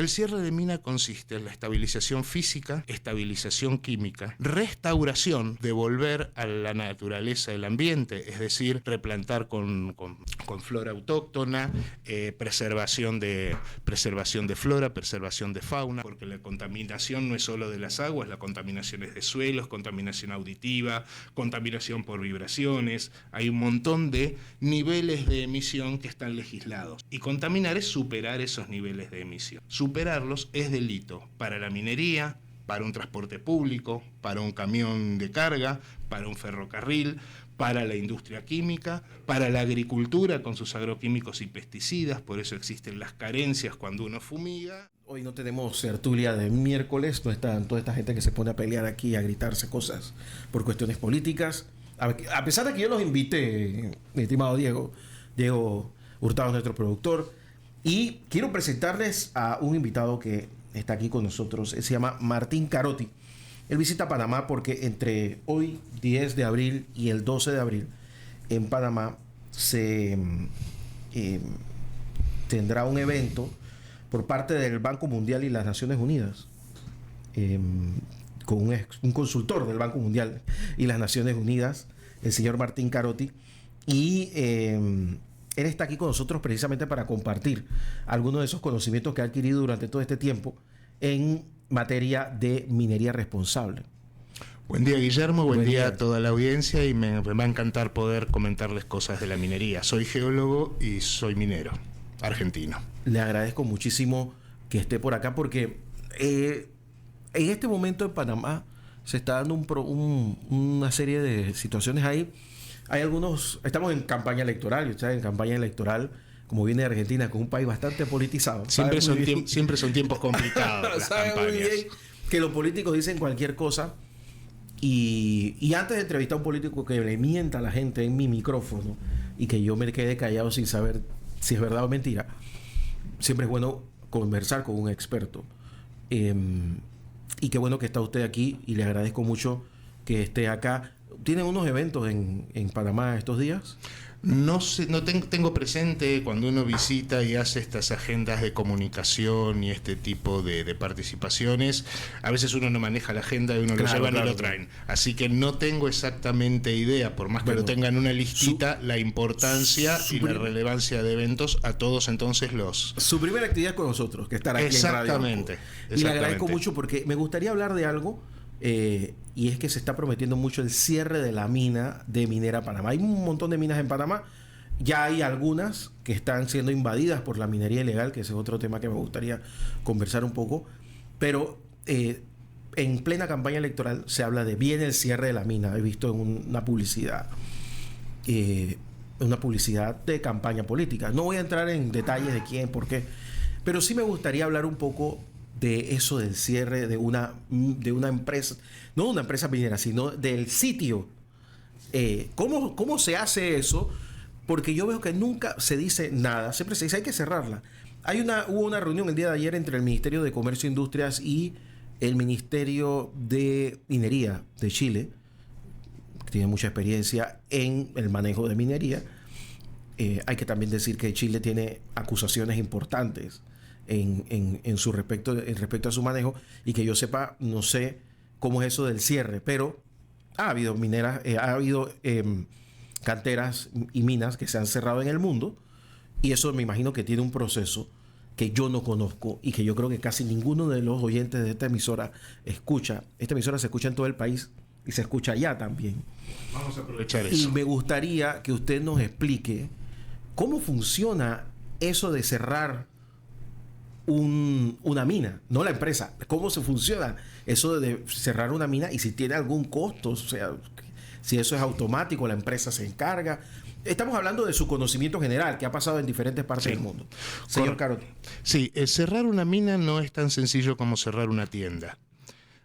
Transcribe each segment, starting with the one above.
El cierre de mina consiste en la estabilización física, estabilización química, restauración, devolver a la naturaleza el ambiente, es decir, replantar con flora autóctona, preservación de flora, preservación de fauna, porque la contaminación no es solo de las aguas, la contaminación es de suelos, contaminación auditiva, contaminación por vibraciones, hay un montón de niveles de emisión que están legislados. Y contaminar es superar esos niveles de emisión. Superarlos es delito para la minería, para un transporte público, para un camión de carga, para un ferrocarril, para la industria química, para la agricultura con sus agroquímicos y pesticidas, por eso existen las carencias cuando uno fumiga. Hoy no tenemos tertulia de miércoles, no está toda esta gente que se pone a pelear aquí, a gritarse cosas por cuestiones políticas. A pesar de que yo los invité, mi estimado Diego Hurtado, nuestro productor, y quiero presentarles a un invitado que está aquí con nosotros. Él se llama Martín Carotti. Él visita Panamá porque entre hoy, 10 de abril, y el 12 de abril, en Panamá se tendrá un evento por parte del Banco Mundial y las Naciones Unidas, con un consultor del Banco Mundial y las Naciones Unidas, el señor Martín Carotti, y él está aquí con nosotros precisamente para compartir algunos de esos conocimientos que ha adquirido durante todo este tiempo en materia de minería responsable. Buen día, Guillermo, buen día a toda la audiencia, y me va a encantar poder comentarles cosas de la minería. Soy geólogo y soy minero argentino. Le agradezco muchísimo que esté por acá porque en este momento en Panamá se está dando una serie de situaciones ahí. Hay algunos, estamos en campaña electoral, y ustedes en campaña electoral, como viene de Argentina, con un país bastante politizado. Siempre son tiempos complicados las campañas. Muy bien que los políticos dicen cualquier cosa, y antes de entrevistar a un político que le mienta a la gente en mi micrófono y que yo me quede callado sin saber si es verdad o mentira, siempre es bueno conversar con un experto. Y qué bueno que está usted aquí, y le agradezco mucho que esté acá. ¿Tienen unos eventos en Panamá estos días? No sé, tengo presente cuando uno visita y hace estas agendas de comunicación y este tipo de participaciones. A veces uno no maneja la agenda y uno lo llevan y lo traen. Así que no tengo exactamente idea, por más que lo tengan una listita, la importancia y la relevancia de eventos a todos entonces los... Su primera actividad con nosotros, que estar aquí en Radio. Exactamente. Y le agradezco mucho porque me gustaría hablar de algo. Y es que se está prometiendo mucho el cierre de la mina de Minera Panamá. Hay un montón de minas en Panamá. Ya hay algunas que están siendo invadidas por la minería ilegal, que ese es otro tema que me gustaría conversar un poco. Pero en plena campaña electoral se habla de viene el cierre de la mina. He visto en una publicidad de campaña política. No voy a entrar en detalles de quién, por qué, pero sí me gustaría hablar un poco de eso, del cierre de una empresa, no de una empresa minera, sino del sitio. ¿Cómo se hace eso? Porque yo veo que nunca se dice nada, siempre se dice hay que cerrarla. Hubo una reunión el día de ayer entre el Ministerio de Comercio e Industrias y el Ministerio de Minería de Chile, que tiene mucha experiencia en el manejo de minería. Hay que también decir que Chile tiene acusaciones importantes en respecto a su manejo, y que yo sepa, no sé cómo es eso del cierre, pero ha habido canteras y minas que se han cerrado en el mundo, y eso me imagino que tiene un proceso que yo no conozco y que yo creo que casi ninguno de los oyentes de esta emisora escucha. Esta emisora se escucha en todo el país y se escucha allá también. Vamos a aprovechar eso. Y me gustaría que usted nos explique cómo funciona eso de cerrar una mina, no la empresa. ¿Cómo se funciona eso de cerrar una mina y si tiene algún costo? O sea, si eso es automático, la empresa se encarga. Estamos hablando de su conocimiento general, que ha pasado en diferentes partes del mundo. Señor Carotti. Sí, cerrar una mina no es tan sencillo como cerrar una tienda.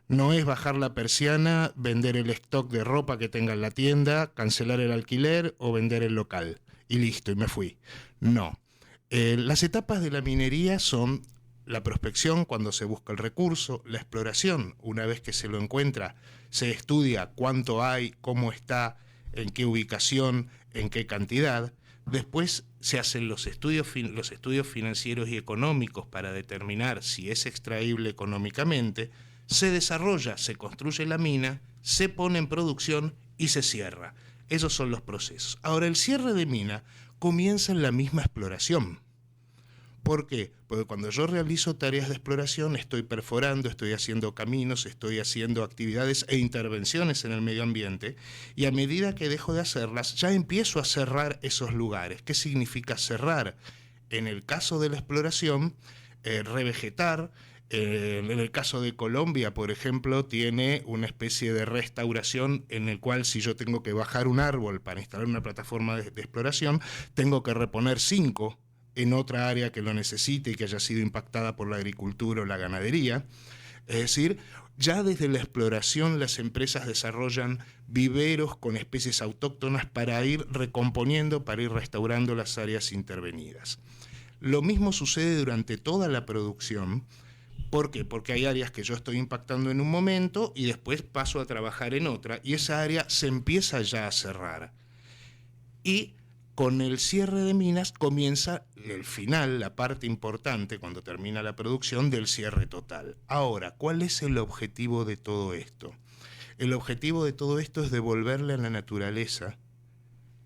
No es bajar la persiana, vender el stock de ropa que tenga en la tienda, cancelar el alquiler o vender el local. Y listo, y me fui. No. Las etapas de la minería son la prospección, cuando se busca el recurso, la exploración, una vez que se lo encuentra, se estudia cuánto hay, cómo está, en qué ubicación, en qué cantidad. Después se hacen los estudios financieros y económicos para determinar si es extraíble económicamente, se desarrolla, se construye la mina, se pone en producción y se cierra. Esos son los procesos. Ahora, el cierre de mina comienza en la misma exploración. ¿Por qué? Porque cuando yo realizo tareas de exploración, estoy perforando, estoy haciendo caminos, estoy haciendo actividades e intervenciones en el medio ambiente, y a medida que dejo de hacerlas, ya empiezo a cerrar esos lugares. ¿Qué significa cerrar? En el caso de la exploración, revegetar. En el caso de Colombia, por ejemplo, tiene una especie de restauración en el cual si yo tengo que bajar un árbol para instalar una plataforma de exploración, tengo que reponer 5 en otra área que lo necesite y que haya sido impactada por la agricultura o la ganadería. Es decir, ya desde la exploración las empresas desarrollan viveros con especies autóctonas para ir recomponiendo, para ir restaurando las áreas intervenidas. Lo mismo sucede durante toda la producción. ¿Por qué? Porque hay áreas que yo estoy impactando en un momento y después paso a trabajar en otra y esa área se empieza ya a cerrar. Y con el cierre de minas comienza el final, la parte importante, cuando termina la producción, del cierre total. Ahora, ¿cuál es el objetivo de todo esto? El objetivo de todo esto es devolverle a la naturaleza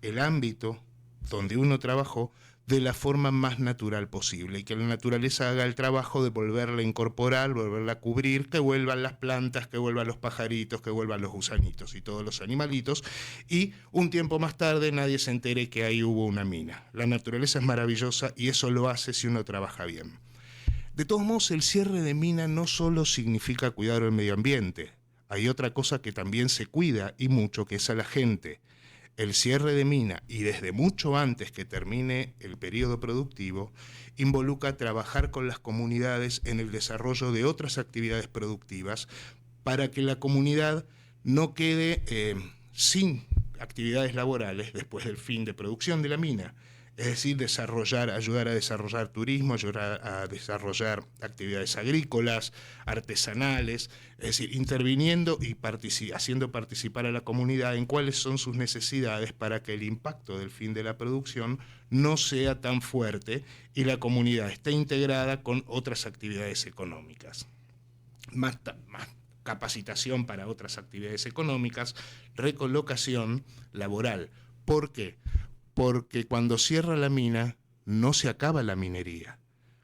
el ámbito donde uno trabajó de la forma más natural posible y que la naturaleza haga el trabajo de volverla a incorporar, volverla a cubrir, que vuelvan las plantas, que vuelvan los pajaritos, que vuelvan los gusanitos y todos los animalitos, y un tiempo más tarde nadie se entere que ahí hubo una mina. La naturaleza es maravillosa y eso lo hace si uno trabaja bien. De todos modos, el cierre de mina no solo significa cuidar el medio ambiente, hay otra cosa que también se cuida y mucho, que es a la gente. El cierre de mina, y desde mucho antes que termine el periodo productivo, involucra trabajar con las comunidades en el desarrollo de otras actividades productivas para que la comunidad no quede sin actividades laborales después del fin de producción de la mina. Es decir, ayudar a desarrollar turismo, ayudar a desarrollar actividades agrícolas, artesanales, es decir, interviniendo y haciendo participar a la comunidad en cuáles son sus necesidades para que el impacto del fin de la producción no sea tan fuerte y la comunidad esté integrada con otras actividades económicas. Más capacitación para otras actividades económicas, recolocación laboral. ¿Por qué? Porque cuando cierra la mina no se acaba la minería.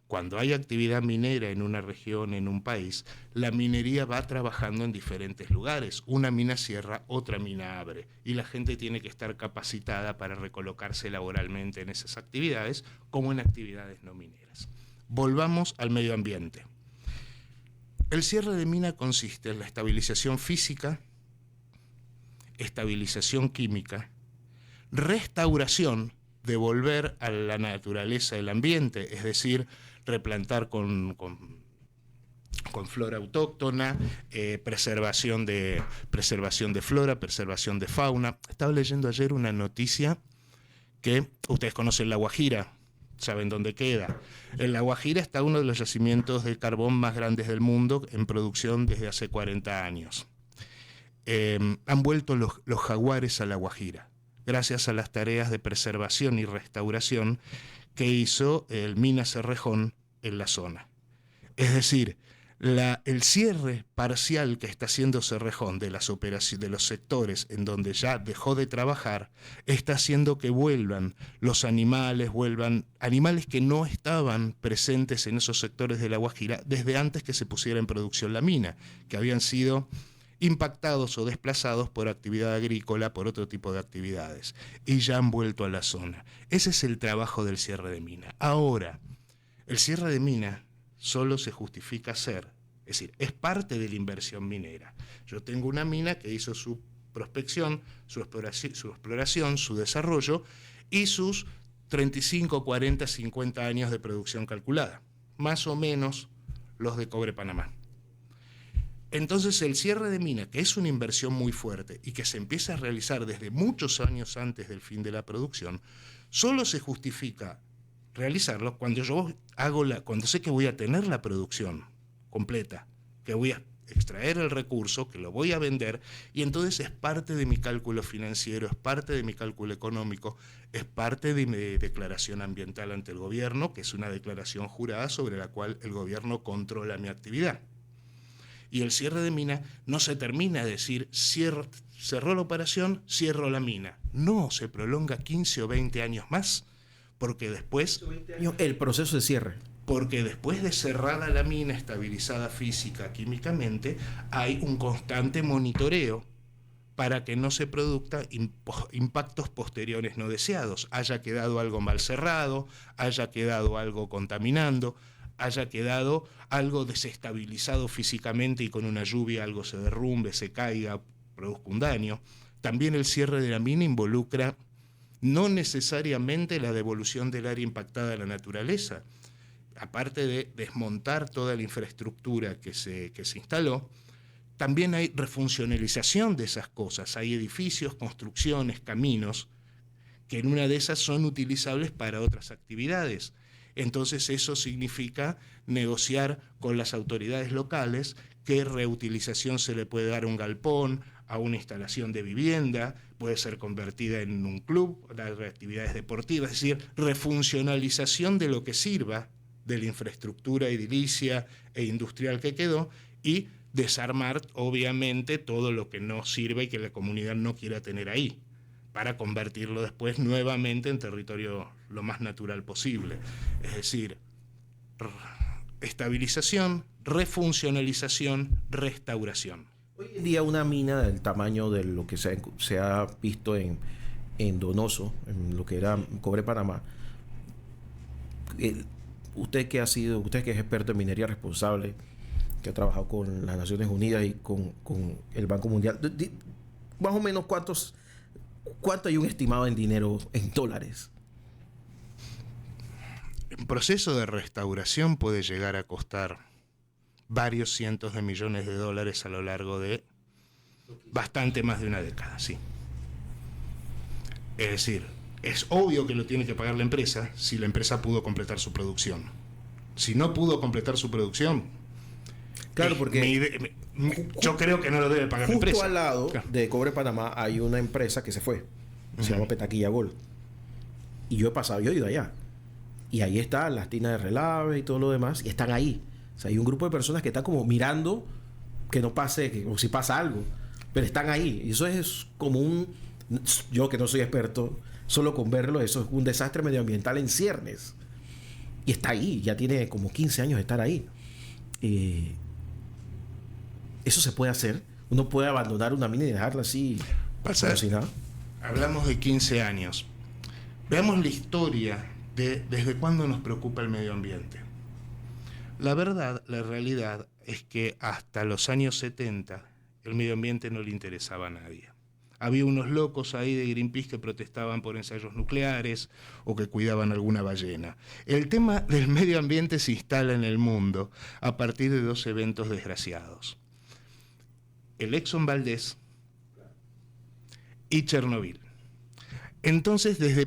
Cuando hay actividad minera en una región, en un país, la minería va trabajando en diferentes lugares. Una mina cierra, otra mina abre. Y la gente tiene que estar capacitada para recolocarse laboralmente en esas actividades como en actividades no mineras. Volvamos al medio ambiente. El cierre de mina consiste en la estabilización física, estabilización química, restauración, devolver a la naturaleza el ambiente, es decir, replantar con flora autóctona, preservación de flora, preservación de fauna. Estaba leyendo ayer una noticia que ustedes conocen La Guajira, saben dónde queda. En La Guajira está uno de los yacimientos de carbón más grandes del mundo en producción desde hace 40 años. Han vuelto los jaguares a La Guajira, gracias a las tareas de preservación y restauración que hizo el Mina Cerrejón en la zona. Es decir, el cierre parcial que está haciendo Cerrejón de los sectores en donde ya dejó de trabajar, está haciendo que vuelvan animales que no estaban presentes en esos sectores de La Guajira desde antes que se pusiera en producción la mina, que habían sido impactados o desplazados por actividad agrícola, por otro tipo de actividades, y ya han vuelto a la zona. Ese es el trabajo del cierre de mina. Ahora, el cierre de mina solo se justifica hacer, es decir, es parte de la inversión minera. Yo tengo una mina que hizo su prospección, su exploración, su desarrollo y sus 35, 40, 50 años de producción calculada, más o menos los de Cobre Panamá. Entonces el cierre de mina, que es una inversión muy fuerte y que se empieza a realizar desde muchos años antes del fin de la producción, solo se justifica realizarlo cuando cuando sé que voy a tener la producción completa, que voy a extraer el recurso, que lo voy a vender, y entonces es parte de mi cálculo financiero, es parte de mi cálculo económico, es parte de mi declaración ambiental ante el gobierno, que es una declaración jurada sobre la cual el gobierno controla mi actividad. Y el cierre de mina no se termina de decir, cerró la operación, cierro la mina. No, se prolonga 15 o 20 años más, porque después... El proceso de cierre. Porque después de cerrada la mina, estabilizada física, químicamente, hay un constante monitoreo para que no se produzcan impactos posteriores no deseados, haya quedado algo mal cerrado, haya quedado algo contaminando, haya quedado algo desestabilizado físicamente y con una lluvia algo se derrumbe, se caiga, produzca un daño. También el cierre de la mina involucra no necesariamente la devolución del área impactada a la naturaleza. Aparte de desmontar toda la infraestructura que se instaló, también hay refuncionalización de esas cosas. Hay edificios, construcciones, caminos, que en una de esas son utilizables para otras actividades. Entonces eso significa negociar con las autoridades locales qué reutilización se le puede dar a un galpón, a una instalación de vivienda, puede ser convertida en un club, dar actividades deportivas, es decir, refuncionalización de lo que sirva, de la infraestructura edilicia e industrial que quedó, y desarmar obviamente todo lo que no sirve y que la comunidad no quiera tener ahí, para convertirlo después nuevamente en territorio lo más natural posible. Es decir, estabilización, refuncionalización, restauración. Hoy en día una mina del tamaño de lo que se ha visto en Donoso, en lo que era Cobre Panamá, usted que es experto en minería responsable, que ha trabajado con las Naciones Unidas y con el Banco Mundial, más o menos ¿cuánto hay un estimado en dinero, en dólares? Un proceso de restauración puede llegar a costar varios cientos de millones de dólares a lo largo de bastante más de una década, sí. Es decir, es obvio que lo tiene que pagar la empresa si la empresa pudo completar su producción. Si no pudo completar su producción, claro, porque yo creo que no lo debe pagar la empresa. Justo al lado claro. de Cobre Panamá hay una empresa que se fue, se llama Petaquilla Gold. Y yo he ido allá. Y ahí están las tinas de relave y todo lo demás, y están ahí. O sea, hay un grupo de personas que están como mirando que no pase, o si pasa algo, pero están ahí. Y eso es como yo que no soy experto, solo con verlo, eso es un desastre medioambiental en ciernes. Y está ahí, ya tiene como 15 años de estar ahí. Eso se puede hacer. Uno puede abandonar una mina y dejarla así, como si nada. Hablamos de 15 años. Veamos la historia de desde cuándo nos preocupa el medio ambiente. La realidad es que hasta los años 70 el medio ambiente no le interesaba a nadie. Había unos locos ahí de Greenpeace que protestaban por ensayos nucleares o que cuidaban alguna ballena. El tema del medio ambiente se instala en el mundo a partir de dos eventos desgraciados: el Exxon Valdez y Chernobyl. Entonces, desde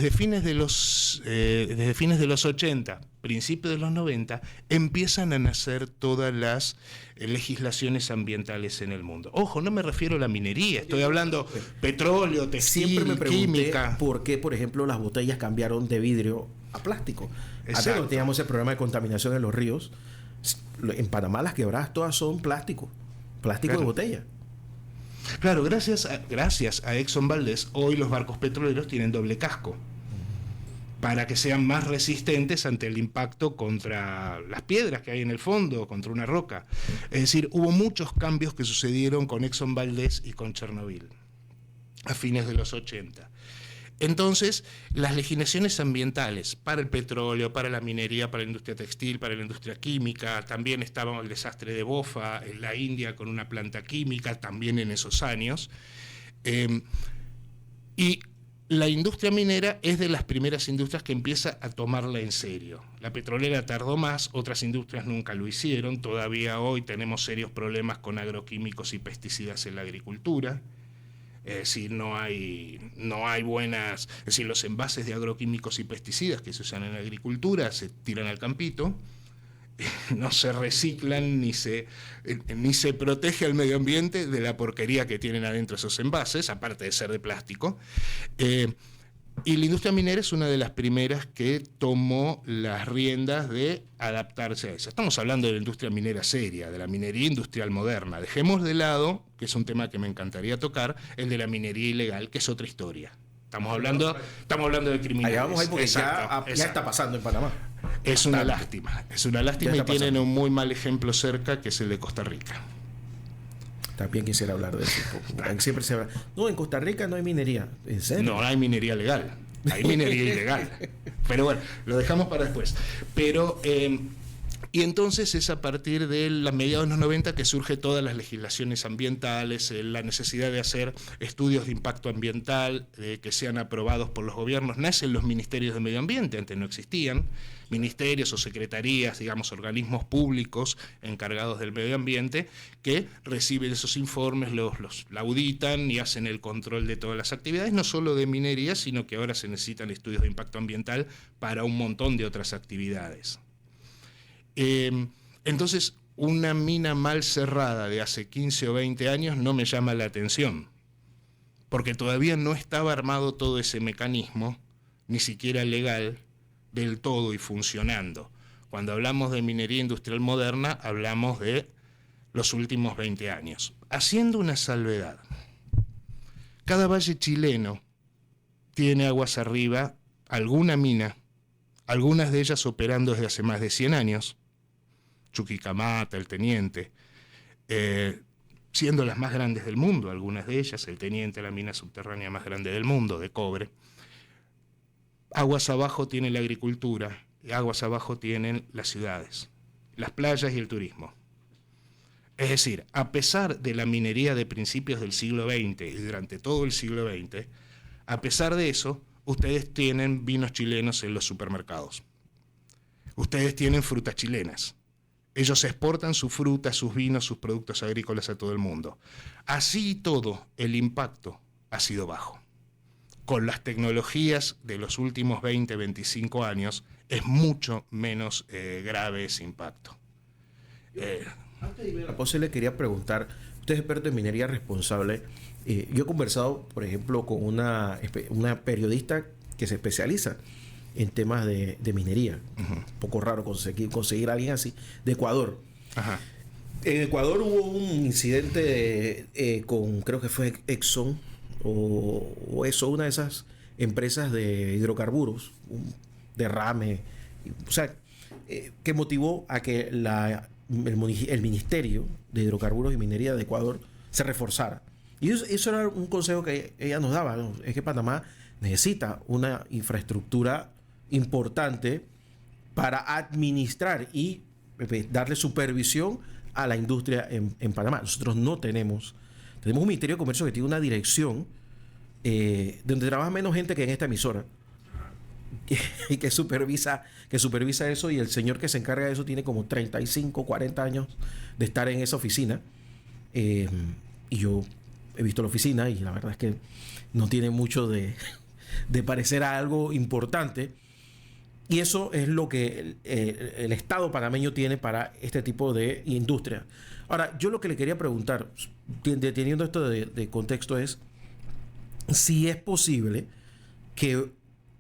fines de los 80, principios de los 90, empiezan a nacer todas las legislaciones ambientales en el mundo. Ojo, no me refiero a la minería, estoy hablando petróleo, textil, siempre me pregunté química. ¿Por qué, por ejemplo, las botellas cambiaron de vidrio a plástico? Antes no teníamos el problema de contaminación en los ríos. En Panamá las quebradas todas son plástico claro. De botella. Claro, gracias a Exxon Valdez, hoy los barcos petroleros tienen doble casco para que sean más resistentes ante el impacto contra las piedras que hay en el fondo, contra una roca. Es decir, hubo muchos cambios que sucedieron con Exxon Valdez y con Chernobyl a fines de los 80. Entonces, las legislaciones ambientales para el petróleo, para la minería, para la industria textil, para la industria química, también estaba el desastre de Bofa en la India con una planta química, también en esos años. Y la industria minera es de las primeras industrias que empieza a tomarla en serio. La petrolera tardó más, otras industrias nunca lo hicieron. Todavía hoy tenemos serios problemas con agroquímicos y pesticidas en la agricultura. Es decir, no hay buenas... Es decir, los envases de agroquímicos y pesticidas que se usan en la agricultura se tiran al campito. no se reciclan ni se protege al medio ambiente de la porquería que tienen adentro esos envases, aparte de ser de plástico. Y la industria minera es una de las primeras que tomó las riendas de adaptarse a eso. Estamos hablando de la industria minera seria, de la minería industrial moderna. Dejemos de lado, que es un tema que me encantaría tocar, el de la minería ilegal, que es otra historia. Estamos hablando de criminales. Allá vamos ahí porque ya está pasando en Panamá. Es una lástima y tienen un muy mal ejemplo cerca, que es el de Costa Rica. También quisiera hablar de eso un poco. Siempre se habla. No, en Costa Rica no hay minería. ¿En serio? No hay minería legal. Hay minería ilegal. Pero bueno, lo dejamos para después. Pero, y entonces es a partir de los mediados de los 90 que surge todas las legislaciones ambientales, la necesidad de hacer estudios de impacto ambiental que sean aprobados por los gobiernos. Nacen los ministerios de medio ambiente, antes no existían. Ministerios o secretarías, digamos, organismos públicos encargados del medio ambiente que reciben esos informes, los auditan y hacen el control de todas las actividades, no solo de minería, sino que ahora se necesitan estudios de impacto ambiental para un montón de otras actividades. Entonces, una mina mal cerrada de hace 15 o 20 años no me llama la atención, porque todavía no estaba armado todo ese mecanismo, ni siquiera legal, del todo y funcionando. Cuando hablamos de minería industrial moderna, hablamos de los últimos 20 años. Haciendo una salvedad, cada valle chileno tiene aguas arriba alguna mina, algunas de ellas operando desde hace más de 100 años, Chuquicamata, El Teniente, siendo las más grandes del mundo, algunas de ellas, El Teniente, la mina subterránea más grande del mundo, de cobre. Aguas abajo tiene la agricultura, y aguas abajo tienen las ciudades, las playas y el turismo. Es decir, a pesar de la minería de principios del siglo XX y durante todo el siglo XX, a pesar de eso, ustedes tienen vinos chilenos en los supermercados. Ustedes tienen frutas chilenas. Ellos exportan su fruta, sus vinos, sus productos agrícolas a todo el mundo. Así y todo, el impacto ha sido bajo. Con las tecnologías de los últimos 20, 25 años, es mucho menos grave ese impacto. Antes de ir a la pose, le quería preguntar, usted es experto en minería responsable. Yo he conversado, por ejemplo, con una periodista que se especializa en temas de minería. Un poco raro conseguir a alguien así, de Ecuador. Ajá. En Ecuador hubo un incidente con, creo que fue Exxon, o eso, una de esas empresas de hidrocarburos, un derrame, o sea, que motivó a que el Ministerio de Hidrocarburos y Minería de Ecuador se reforzara. Y eso era un consejo que ella nos daba, ¿no? Es que Panamá necesita una infraestructura importante para administrar y darle supervisión a la industria en Panamá. Nosotros no tenemos un Ministerio de Comercio que tiene una dirección donde trabaja menos gente que en esta emisora y que supervisa eso, y el señor que se encarga de eso tiene como 35, 40 años de estar en esa oficina, y yo he visto la oficina y la verdad es que no tiene mucho de parecer a algo importante, y eso es lo que el Estado panameño tiene para este tipo de industria. Ahora, yo lo que le quería preguntar, teniendo esto de contexto, es si es posible que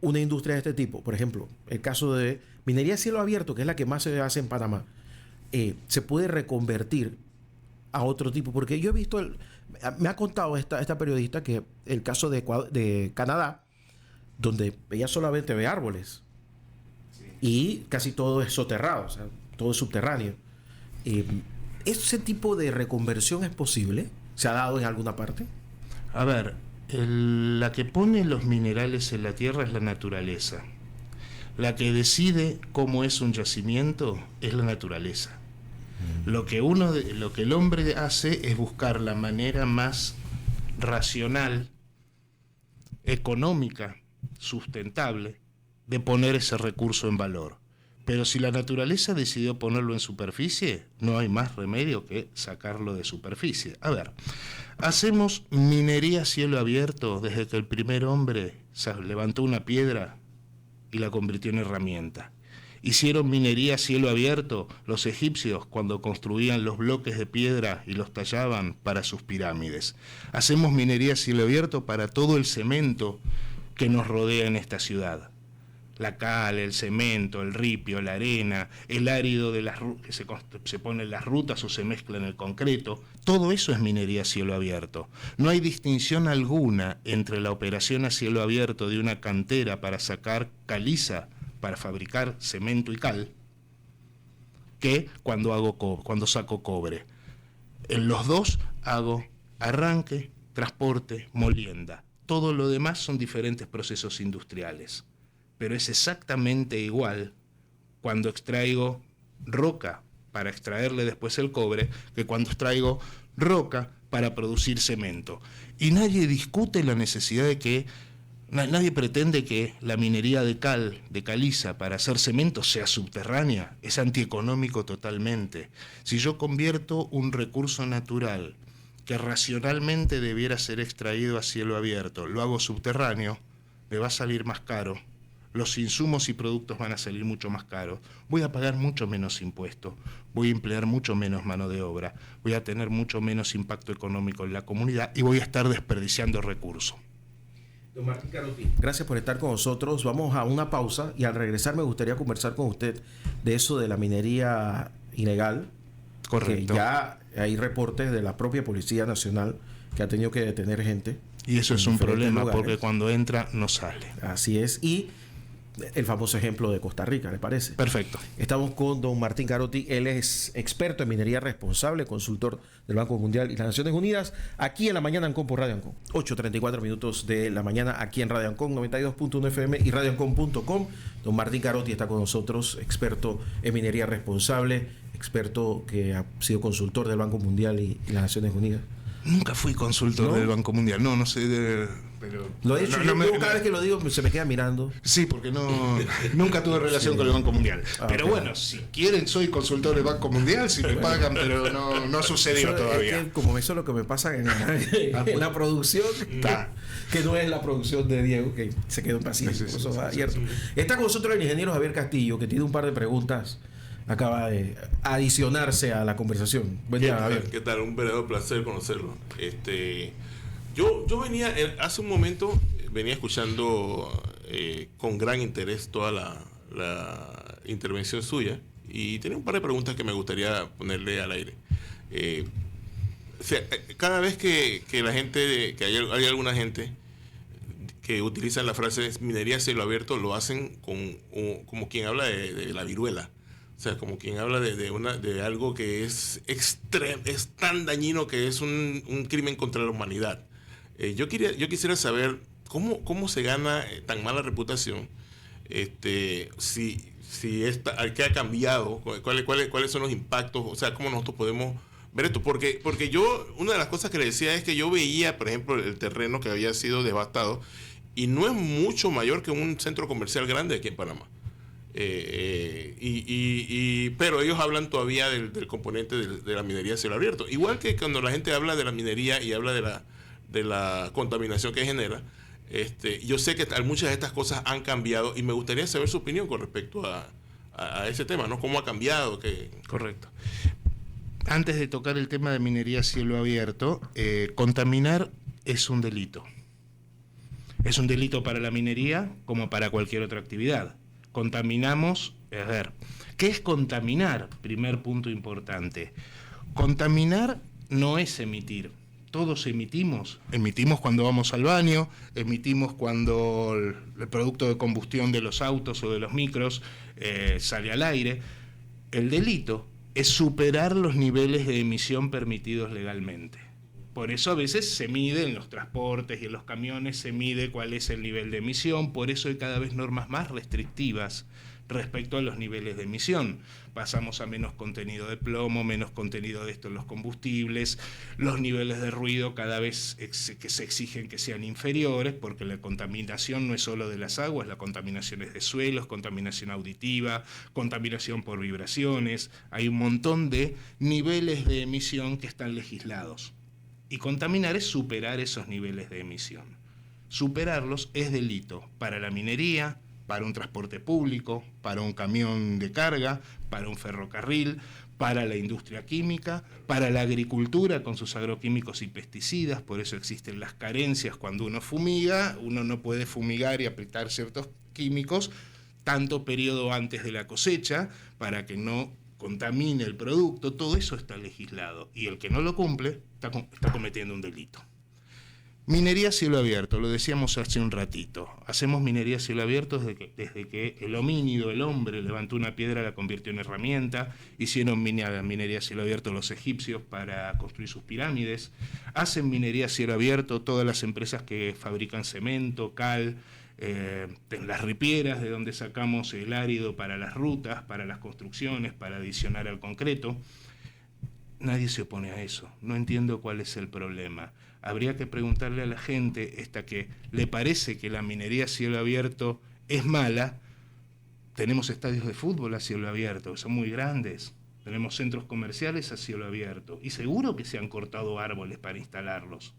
una industria de este tipo, por ejemplo, el caso de minería a cielo abierto, que es la que más se hace en Panamá, se puede reconvertir a otro tipo. Porque yo he visto, me ha contado esta periodista que el caso de Canadá, donde ella solamente ve árboles, sí, y casi todo es soterrado, o sea, todo es subterráneo. ¿Ese tipo de reconversión es posible? ¿Se ha dado en alguna parte? A ver, la que pone los minerales en la tierra es la naturaleza. La que decide cómo es un yacimiento es la naturaleza. Lo que el hombre hace es buscar la manera más racional, económica, sustentable de poner ese recurso en valor. Pero si la naturaleza decidió ponerlo en superficie, no hay más remedio que sacarlo de superficie. A ver, hacemos minería a cielo abierto desde que el primer hombre levantó una piedra y la convirtió en herramienta. Hicieron minería a cielo abierto los egipcios cuando construían los bloques de piedra y los tallaban para sus pirámides. Hacemos minería a cielo abierto para todo el cemento que nos rodea en esta ciudad. La cal, el cemento, el ripio, la arena, el árido de las que se pone en las rutas o se mezcla en el concreto, todo eso es minería a cielo abierto. No hay distinción alguna entre la operación a cielo abierto de una cantera para sacar caliza, para fabricar cemento y cal, que cuando saco cobre. En los dos hago arranque, transporte, molienda. Todo lo demás son diferentes procesos industriales. Pero es exactamente igual cuando extraigo roca para extraerle después el cobre que cuando extraigo roca para producir cemento. Y nadie discute la necesidad de que, nadie pretende que la minería de cal, de caliza, para hacer cemento sea subterránea. Es antieconómico totalmente. Si yo convierto un recurso natural que racionalmente debiera ser extraído a cielo abierto, lo hago subterráneo, me va a salir más caro. Los insumos y productos van a salir mucho más caros, voy a pagar mucho menos impuestos, voy a emplear mucho menos mano de obra, voy a tener mucho menos impacto económico en la comunidad y voy a estar desperdiciando recursos. Don Martín Carotti, gracias por estar con nosotros. Vamos a una pausa y al regresar me gustaría conversar con usted de eso de la minería ilegal. Correcto. Que ya hay reportes de la propia Policía Nacional que ha tenido que detener gente. Y eso es un problema lugares. Porque cuando entra no sale. Así es. Y el famoso ejemplo de Costa Rica, ¿le parece? Perfecto. Estamos con don Martín Carotti. Él es experto en minería responsable, consultor del Banco Mundial y las Naciones Unidas, aquí en la mañana Ancon por Radio Ancon. 8:34 minutos de la mañana aquí en Radio Ancon, 92.1 FM y radioancon.com. Don Martín Carotti está con nosotros, experto en minería responsable, experto que ha sido consultor del Banco Mundial y las Naciones Unidas. Nunca fui consultor del Banco Mundial. No sé pero lo he hecho, cada vez que lo digo se me queda mirando. Sí, porque nunca tuve relación con el Banco Mundial. Pero okay. Bueno, si quieren soy consultor del Banco Mundial, si me pagan, pero no sucedió todavía. Es que, como eso es lo que me pasa en la producción, que no es la producción de Diego, que se quedó en paciente. Está con nosotros el ingeniero Javier Castillo, que tiene un par de preguntas. Acaba de adicionarse a la conversación. Buen día, Javier. ¿Qué tal? Un verdadero placer conocerlo. Yo venía, hace un momento, venía escuchando con gran interés toda la intervención suya y tenía un par de preguntas que me gustaría ponerle al aire. O sea, cada vez que la gente, que hay alguna gente que utiliza la frase minería a cielo abierto, lo hacen como quien habla de la viruela. O sea, como quien habla de algo que es tan dañino que es un crimen contra la humanidad. Yo quisiera saber cómo se gana tan mala reputación, qué ha cambiado, cuáles son los impactos, o sea, cómo nosotros podemos ver esto. Porque yo, una de las cosas que le decía es que yo veía, por ejemplo, el terreno que había sido devastado y no es mucho mayor que un centro comercial grande aquí en Panamá. Pero ellos hablan todavía del componente de la minería a cielo abierto. Igual que cuando la gente habla de la minería y habla de la contaminación que genera, yo sé que muchas de estas cosas han cambiado y me gustaría saber su opinión con respecto a ese tema, ¿no? ¿Cómo ha cambiado? Correcto. Antes de tocar el tema de minería a cielo abierto, contaminar es un delito. Es un delito para la minería como para cualquier otra actividad. Contaminamos, ¿qué es contaminar? Primer punto importante. Contaminar no es emitir. Todos emitimos cuando vamos al baño, emitimos cuando el producto de combustión de los autos o de los micros sale al aire. El delito es superar los niveles de emisión permitidos legalmente. Por eso a veces se mide en los transportes y en los camiones, se mide cuál es el nivel de emisión, por eso hay cada vez normas más restrictivas respecto a los niveles de emisión. Pasamos a menos contenido de plomo, menos contenido de esto en los combustibles, los niveles de ruido cada vez que se exigen que sean inferiores, porque la contaminación no es solo de las aguas, la contaminación es de suelos, contaminación auditiva, contaminación por vibraciones, hay un montón de niveles de emisión que están legislados. Y contaminar es superar esos niveles de emisión. Superarlos es delito para la minería, para un transporte público, para un camión de carga, para un ferrocarril, para la industria química, para la agricultura con sus agroquímicos y pesticidas. Por eso existen las carencias cuando uno fumiga. Uno no puede fumigar y aplicar ciertos químicos tanto periodo antes de la cosecha para que no contamine el producto. Todo eso está legislado y el que no lo cumple está cometiendo un delito. Minería a cielo abierto, lo decíamos hace un ratito. Hacemos minería a cielo abierto desde que el homínido, el hombre, levantó una piedra, la convirtió en herramienta. Hicieron minería a cielo abierto los egipcios para construir sus pirámides. Hacen minería a cielo abierto todas las empresas que fabrican cemento, cal, en las ripieras de donde sacamos el árido para las rutas, para las construcciones, para adicionar al concreto. Nadie se opone a eso. No entiendo cuál es el problema. Habría que preguntarle a la gente esta que le parece que la minería a cielo abierto es mala. Tenemos estadios de fútbol a cielo abierto, que son muy grandes. Tenemos centros comerciales a cielo abierto. Y seguro que se han cortado árboles para instalarlos.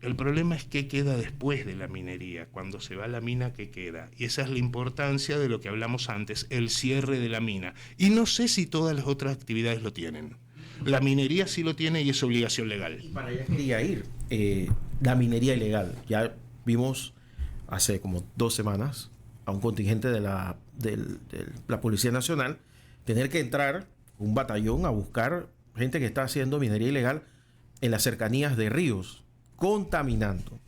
El problema es qué queda después de la minería. Cuando se va a la mina, ¿qué queda? Y esa es la importancia de lo que hablamos antes, el cierre de la mina. Y no sé si todas las otras actividades lo tienen. La minería sí lo tiene y es obligación legal. Y para allá quería ir. La minería ilegal. Ya vimos hace como 2 semanas a un contingente de la Policía Nacional tener que entrar un batallón a buscar gente que está haciendo minería ilegal en las cercanías de ríos, contaminando.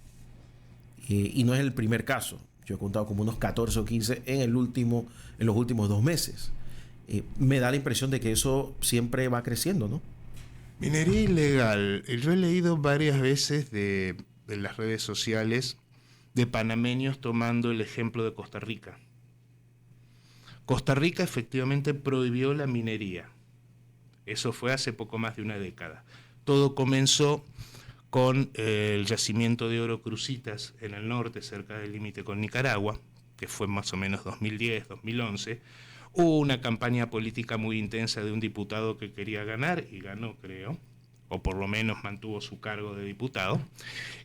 Y no es el primer caso. Yo he contado como unos 14 o 15 en los últimos 2 meses. Me da la impresión de que eso siempre va creciendo, ¿no? Minería ilegal. Yo he leído varias veces de las redes sociales de panameños tomando el ejemplo de Costa Rica. Costa Rica efectivamente prohibió la minería. Eso fue hace poco más de una década. Todo comenzó con el yacimiento de oro Cruzitas en el norte, cerca del límite con Nicaragua, que fue más o menos 2010, 2011. Hubo una campaña política muy intensa de un diputado que quería ganar, y ganó, creo, o por lo menos mantuvo su cargo de diputado,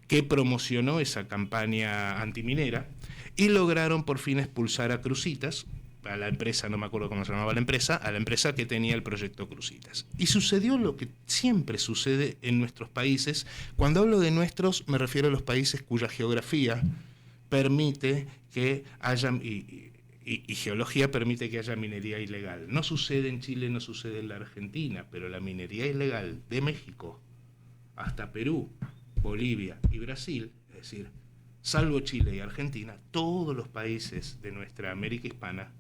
que promocionó esa campaña antiminera, y lograron por fin expulsar a Cruzitas, a la empresa, no me acuerdo cómo se llamaba la empresa, a la empresa que tenía el proyecto Cruzitas. Y sucedió lo que siempre sucede en nuestros países. Cuando hablo de nuestros, me refiero a los países cuya geografía permite que haya... Y geología permite que haya minería ilegal. No sucede en Chile, no sucede en la Argentina, pero la minería ilegal de México hasta Perú, Bolivia y Brasil, es decir, salvo Chile y Argentina, todos los países de nuestra América hispana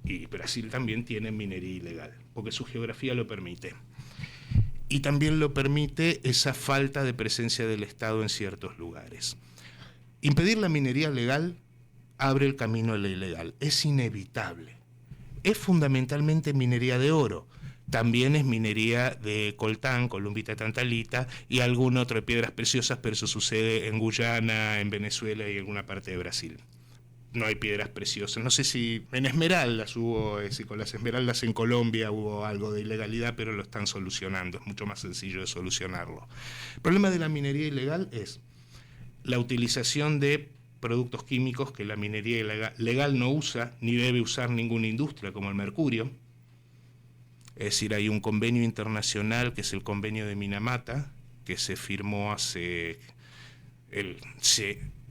y Brasil también tienen minería ilegal, porque su geografía lo permite. Y también lo permite esa falta de presencia del Estado en ciertos lugares. Impedir la minería legal abre el camino a la ilegal. Es inevitable. Es fundamentalmente minería de oro. También es minería de coltán, columbita, tantalita y algún otro de piedras preciosas, pero eso sucede en Guyana, en Venezuela y en alguna parte de Brasil. No hay piedras preciosas. No sé si en esmeraldas hubo, si con las esmeraldas en Colombia hubo algo de ilegalidad, pero lo están solucionando. Es mucho más sencillo de solucionarlo. El problema de la minería ilegal es la utilización de productos químicos que la minería legal no usa, ni debe usar ninguna industria, como el mercurio. Es decir, hay un convenio internacional, que es el convenio de Minamata, que se firmó se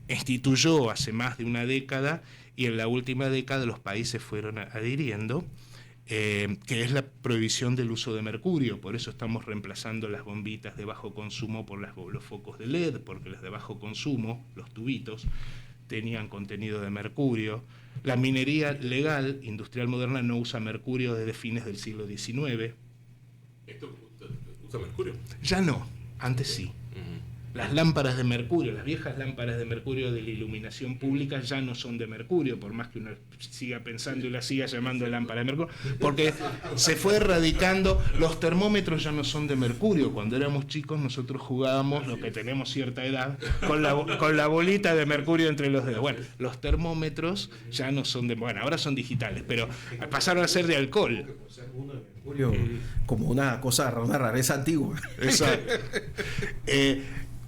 instituyó hace más de una década, y en la última década los países fueron adhiriendo, que es la prohibición del uso de mercurio. Por eso estamos reemplazando las bombitas de bajo consumo por los focos de LED, porque las de bajo consumo, los tubitos, tenían contenido de mercurio. La minería legal, industrial moderna, no usa mercurio desde fines del siglo XIX. ¿Esto usa mercurio? Ya no, antes sí. Las lámparas de mercurio, las viejas lámparas de mercurio de la iluminación pública ya no son de mercurio, por más que uno siga pensando y la siga llamando lámpara de mercurio, porque se fue erradicando. Los termómetros ya no son de mercurio. Cuando éramos chicos nosotros jugábamos, los que tenemos cierta edad, con la bolita de mercurio entre los dedos. Bueno, los termómetros ya no son de... Bueno, ahora son digitales, pero pasaron a ser de alcohol. Como una cosa, una rareza antigua. Exacto.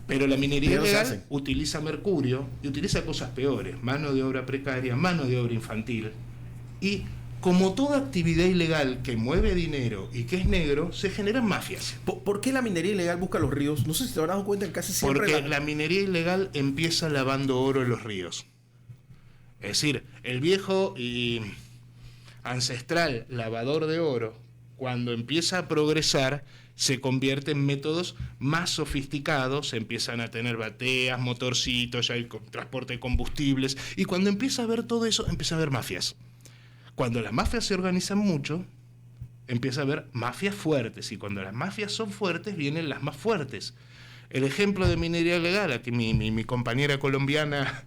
Pero la minería Pero se ilegal hacen. utiliza mercurio y utiliza cosas peores, mano de obra precaria, mano de obra infantil. Y como toda actividad ilegal que mueve dinero y que es negro, se generan mafias. ¿Por qué la minería ilegal busca los ríos? No sé si te habrás dado cuenta que casi siempre... Porque la minería ilegal empieza lavando oro en los ríos. Es decir, el viejo y ancestral lavador de oro, cuando empieza a progresar, se convierte en métodos más sofisticados, se empiezan a tener bateas, motorcitos, ya hay transporte de combustibles, y cuando empieza a haber todo eso, empieza a haber mafias. Cuando las mafias se organizan mucho, empieza a haber mafias fuertes, y cuando las mafias son fuertes, vienen las más fuertes. El ejemplo de minería ilegal, aquí mi compañera colombiana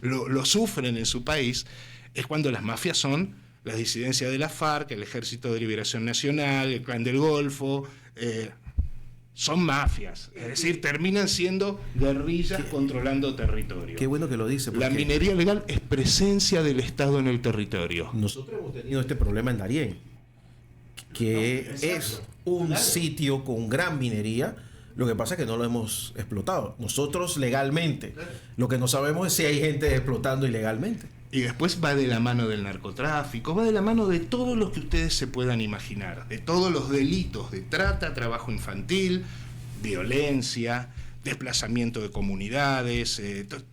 lo sufren en su país, es cuando las mafias son las disidencias de la FARC, el Ejército de Liberación Nacional, el Clan del Golfo, son mafias. Es decir, terminan siendo guerrillas controlando territorio. Qué bueno que lo dice. La porque minería ilegal es presencia del Estado en el territorio. nosotros hemos tenido este problema en Darién, que es un sitio con gran minería. Lo que pasa es que no lo hemos explotado. Nosotros legalmente. Lo que no sabemos es si hay gente explotando ilegalmente. Y después va de la mano del narcotráfico, va de la mano de todo lo que ustedes se puedan imaginar, de todos los delitos de trata, trabajo infantil, violencia, desplazamiento de comunidades,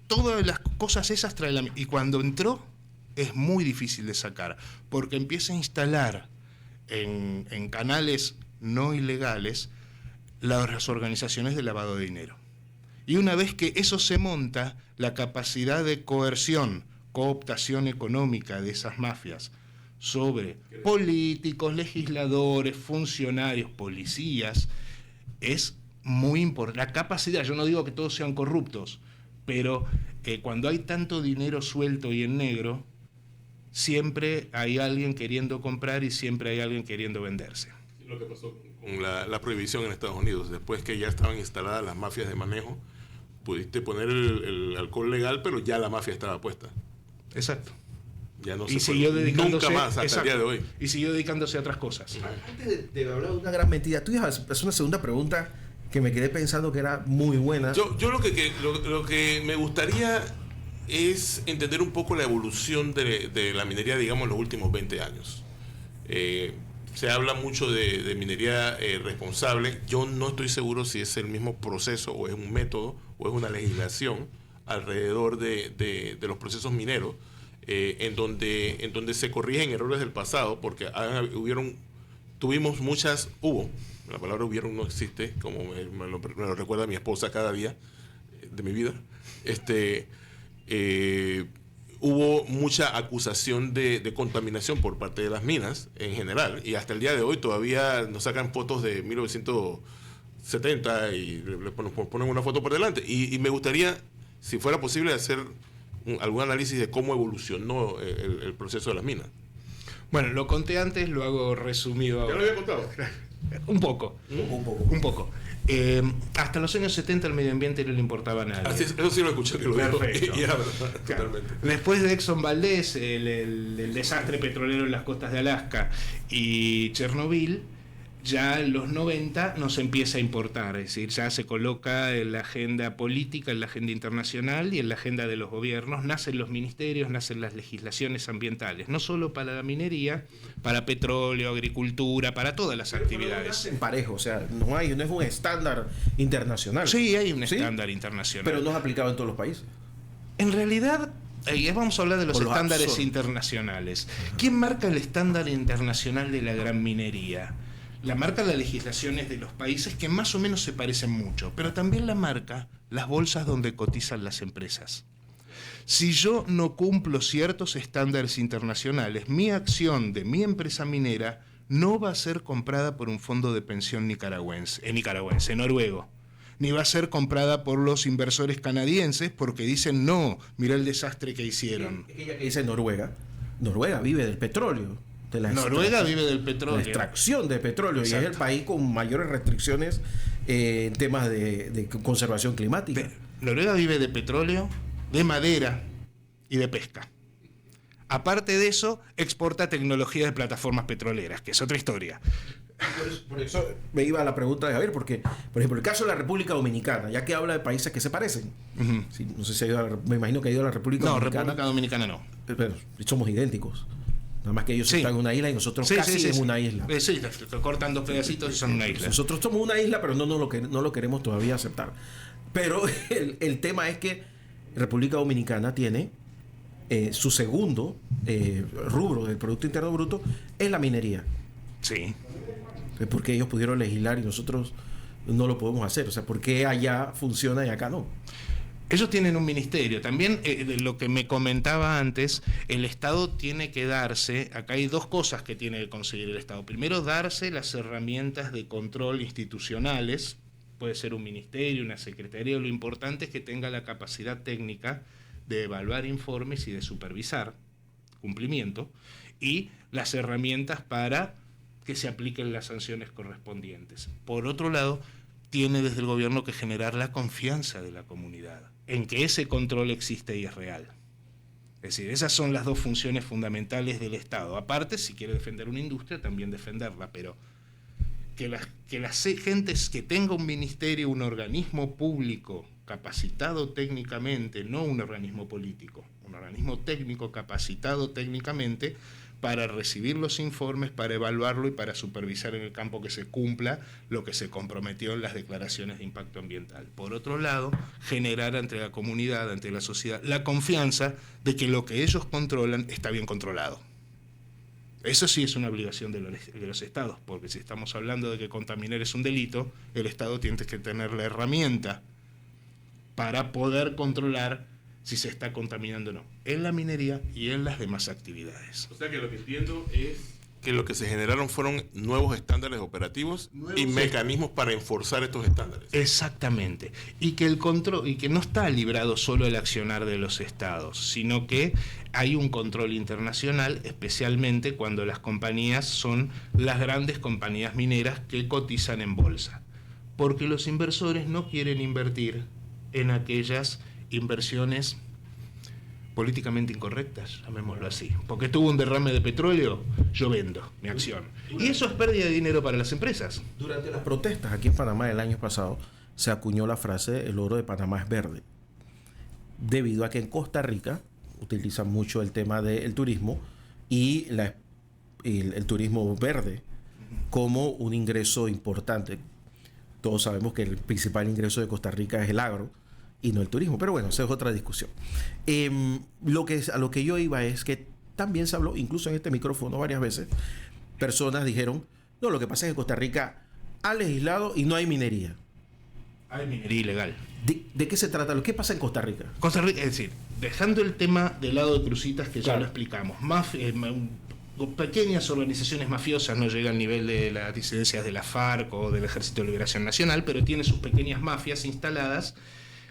todas las cosas esas trae la... Y cuando entró es muy difícil de sacar, porque empieza a instalar en canales no ilegales las organizaciones de lavado de dinero. Y una vez que eso se monta, la capacidad de coerción, cooptación económica de esas mafias sobre políticos, legisladores, funcionarios, policías, es muy importante. La capacidad, yo no digo que todos sean corruptos, pero cuando hay tanto dinero suelto y en negro, siempre hay alguien queriendo comprar y siempre hay alguien queriendo venderse. Lo que pasó con la prohibición en Estados Unidos, después que ya estaban instaladas las mafias de manejo, pudiste poner el alcohol legal, pero ya la mafia estaba puesta. Exacto. Ya no Y se siguió puede, dedicándose, nunca más hasta exacto, el día de hoy. y siguió dedicándose a otras cosas. Antes de hablar de una gran mentira, tú ibas a hacer una segunda pregunta que me quedé pensando que era muy buena. Yo lo que me gustaría es entender un poco la evolución de la minería, digamos, en los últimos 20 años. Se habla mucho de minería responsable. Yo no estoy seguro si es el mismo proceso o es un método o es una legislación alrededor de los procesos mineros, en donde se corrigen errores del pasado, porque la palabra hubieron no existe, como me lo recuerda mi esposa cada día de mi vida. Hubo mucha acusación de contaminación por parte de las minas en general, y hasta el día de hoy todavía nos sacan fotos de 1970 y le ponen una foto por delante. Y me gustaría, si fuera posible, hacer algún análisis de cómo evolucionó el proceso de las minas. Bueno, lo conté antes, lo hago resumido ahora. ¿Ya lo había contado? Un poco. Un poco. Hasta los años 70 el medio ambiente no le importaba a nadie. Eso sí lo escuché que lo dijo. Perfecto. Y era verdad, Claro. totalmente. Después de Exxon Valdez, el desastre petrolero en las costas de Alaska y Chernobyl, ya en los 90 nos empieza a importar, es decir, ya se coloca en la agenda política, en la agenda internacional y en la agenda de los gobiernos. Nacen los ministerios, nacen las legislaciones ambientales, no solo para la minería, para petróleo, agricultura, para todas las actividades. En parejo, o sea, no es un estándar internacional. Sí, hay un ¿Sí? estándar internacional. Pero no es aplicado en todos los países. En realidad, vamos a hablar de los Por lo estándares absurdo. internacionales. ¿Quién marca el estándar internacional de la gran minería? La marca las legislaciones de los países, que más o menos se parecen mucho, pero también la marca las bolsas donde cotizan las empresas. Si yo no cumplo ciertos estándares internacionales, mi acción de mi empresa minera no va a ser comprada por un fondo de pensión noruego, ni va a ser comprada por los inversores canadienses porque dicen, no, mira el desastre que hicieron. Ella que dice Noruega vive del petróleo. Noruega vive del La petróleo. extracción de petróleo. Exacto. Y es el país con mayores restricciones en temas de conservación climática. Noruega vive de petróleo, de madera y de pesca. Aparte de eso, exporta tecnología de plataformas petroleras, que es otra historia. Por eso me iba a la pregunta de Javier, porque, por ejemplo, el caso de la República Dominicana, ya que habla de países que se parecen. Sí, no sé si ha ido me imagino que ha ido a la República Dominicana. No, República Dominicana no. Pero somos idénticos. Nada más que ellos están en una isla y nosotros casi en una isla. Sí, te cortan dos pedacitos y son una isla. Nosotros somos una isla, pero no lo queremos todavía aceptar. Pero el tema es que República Dominicana tiene su segundo rubro del Producto Interno Bruto es la minería. Sí. Porque ellos pudieron legislar y nosotros no lo podemos hacer. O sea, ¿por qué allá funciona y acá no? Ellos tienen un ministerio. También, de lo que me comentaba antes, el Estado tiene que darse, acá hay dos cosas que tiene que conseguir el Estado. Primero, darse las herramientas de control institucionales, puede ser un ministerio, una secretaría, lo importante es que tenga la capacidad técnica de evaluar informes y de supervisar cumplimiento, y las herramientas para que se apliquen las sanciones correspondientes. Por otro lado, tiene desde el gobierno que generar la confianza de la comunidad en que ese control existe y es real. Es decir, esas son las dos funciones fundamentales del Estado. Aparte, si quiere defender una industria, también defenderla, pero que las gentes que tenga un ministerio, un organismo público capacitado técnicamente, no un organismo político, un organismo técnico capacitado técnicamente para recibir los informes, para evaluarlo y para supervisar en el campo que se cumpla lo que se comprometió en las declaraciones de impacto ambiental. Por otro lado, generar ante la comunidad, ante la sociedad, la confianza de que lo que ellos controlan está bien controlado. Eso sí es una obligación de los estados, porque si estamos hablando de que contaminar es un delito, el Estado tiene que tener la herramienta para poder controlar si se está contaminando o no, en la minería y en las demás actividades. O sea que lo que entiendo es que lo que se generaron fueron nuevos estándares operativos y mecanismos para enforzar estos estándares. Exactamente. Y que el control, y que no está librado solo el accionar de los estados, sino que hay un control internacional, especialmente cuando las compañías son las grandes compañías mineras que cotizan en bolsa. Porque los inversores no quieren invertir en aquellas inversiones políticamente incorrectas, llamémoslo así. Porque tuvo un derrame de petróleo, yo vendo mi acción. Y eso es pérdida de dinero para las empresas. Durante las protestas aquí en Panamá el año pasado se acuñó la frase "el oro de Panamá es verde", debido a que en Costa Rica utilizan mucho el tema del turismo y el turismo verde como un ingreso importante. Todos sabemos que el principal ingreso de Costa Rica es el agro y no el turismo, pero bueno, esa es otra discusión. A lo que yo iba es que también se habló, incluso en este micrófono varias veces, personas dijeron, no, lo que pasa es que Costa Rica ha legislado y no hay minería. Hay minería ilegal. ¿De qué se trata? ¿Qué pasa en Costa Rica? Costa Rica, es decir, dejando el tema del lado de Cruzitas, que ya lo explicamos, pequeñas organizaciones mafiosas, no llega al nivel de las disidencias de la FARC o del Ejército de Liberación Nacional, pero tiene sus pequeñas mafias instaladas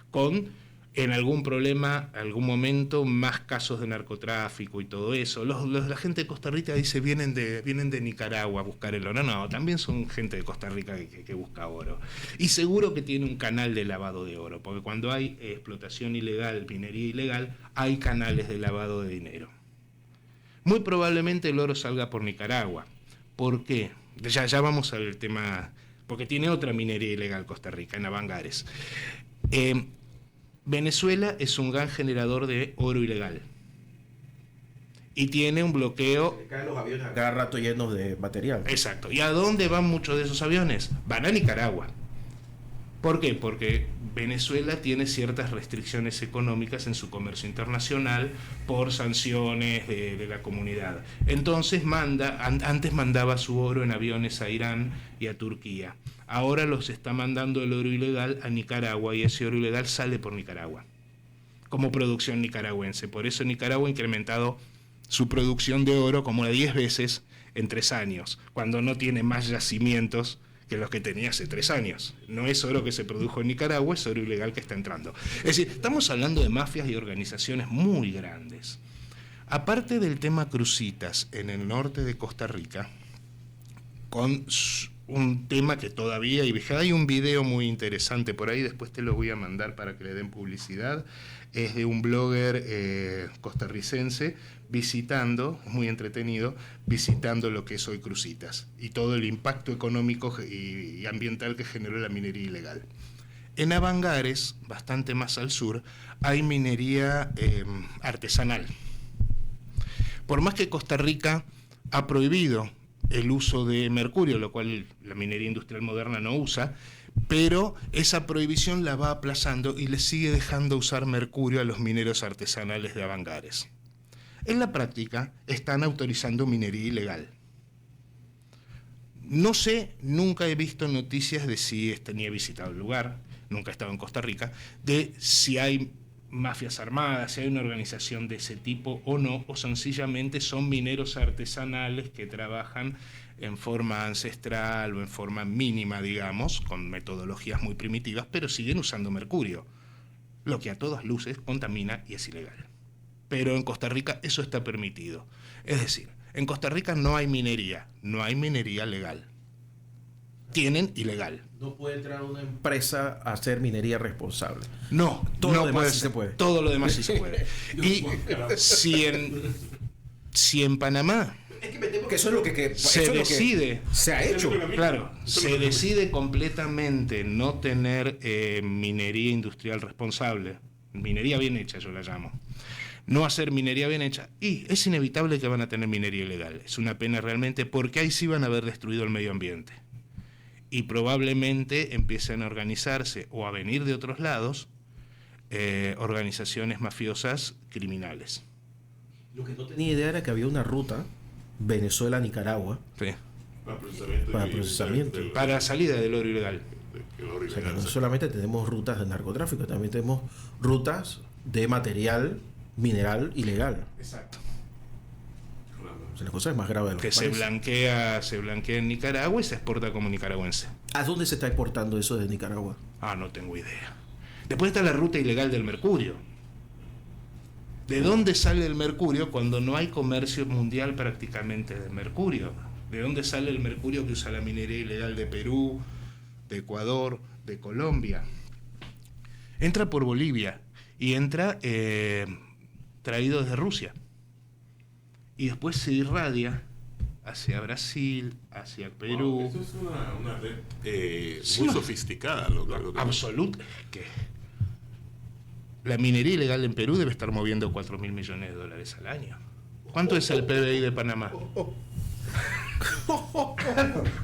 con, en algún problema, algún momento, más casos de narcotráfico y todo eso. La gente de Costa Rica dice vienen de Nicaragua a buscar el oro. No, también son gente de Costa Rica que busca oro. Y seguro que tiene un canal de lavado de oro, porque cuando hay explotación ilegal, minería ilegal, hay canales de lavado de dinero. Muy probablemente el oro salga por Nicaragua. ¿Por qué? Ya vamos al tema, porque tiene otra minería ilegal Costa Rica, en Avangares. Venezuela es un gran generador de oro ilegal y tiene un bloqueo. Se caen los aviones a cada rato llenos de material. Exacto. ¿Y a dónde van muchos de esos aviones? Van a Nicaragua. ¿Por qué? Porque Venezuela tiene ciertas restricciones económicas en su comercio internacional por sanciones de la comunidad. Entonces antes mandaba su oro en aviones a Irán y a Turquía. Ahora los está mandando el oro ilegal a Nicaragua y ese oro ilegal sale por Nicaragua como producción nicaragüense. Por eso Nicaragua ha incrementado su producción de oro como a 10 veces en 3 años, cuando no tiene más yacimientos que los que tenía hace 3 años. No es oro que se produjo en Nicaragua, es oro ilegal que está entrando. Es decir, estamos hablando de mafias y organizaciones muy grandes. Aparte del tema Cruzitas en el norte de Costa Rica, con un tema que todavía hay un video muy interesante por ahí, después te lo voy a mandar para que le den publicidad, es de un blogger costarricense visitando, es muy entretenido, visitando lo que es hoy Cruzitas y todo el impacto económico y ambiental que generó la minería ilegal. En Avangares, bastante más al sur, hay minería artesanal. Por más que Costa Rica ha prohibido el uso de mercurio, lo cual la minería industrial moderna no usa, pero esa prohibición la va aplazando y le sigue dejando usar mercurio a los mineros artesanales de Avangares. En la práctica están autorizando minería ilegal. No sé, nunca he visto noticias de si ni he visitado el lugar, nunca he estado en Costa Rica, de si hay mafias armadas, si hay una organización de ese tipo o no, o sencillamente son mineros artesanales que trabajan en forma ancestral o en forma mínima, digamos, con metodologías muy primitivas, pero siguen usando mercurio, lo que a todas luces contamina y es ilegal. Pero en Costa Rica eso está permitido. Es decir, en Costa Rica no hay minería legal. Tienen ilegal. No puede entrar una empresa a hacer minería responsable. No, todo no lo demás puede sí ser. se puede. Todo lo demás sí se puede. Y si en Panamá Que eso es lo que se decide, se ha hecho. claro, se decide completamente no tener minería industrial responsable, minería bien hecha yo la llamo, no hacer minería bien hecha, y es inevitable que van a tener minería ilegal. Es una pena realmente, porque ahí sí van a haber destruido el medio ambiente. Y probablemente empiecen a organizarse o a venir de otros lados organizaciones mafiosas criminales. Lo que no tenía idea era que había una ruta Venezuela-Nicaragua Sí. para procesamiento. Para salida del oro ilegal. O sea que no solamente tenemos rutas de narcotráfico, también tenemos rutas de material mineral ilegal. Exacto. O sea, la cosa es más grave de lo Que que se parece. blanquea en Nicaragua y se exporta como nicaragüense. ¿A dónde se está exportando eso de Nicaragua? Ah, no tengo idea. Después está la ruta ilegal del mercurio. ¿De dónde sale el mercurio cuando no hay comercio mundial prácticamente de mercurio? ¿De dónde sale el mercurio que usa la minería ilegal de Perú, de Ecuador, de Colombia? Entra por Bolivia y entra traído desde Rusia. Y después se irradia hacia Brasil, hacia Perú. Wow, eso es una red Sí, muy sofisticada. Absoluto. Que la minería ilegal en Perú debe estar moviendo 4.000 millones de dólares al año. ¿Cuánto es el PBI de Panamá?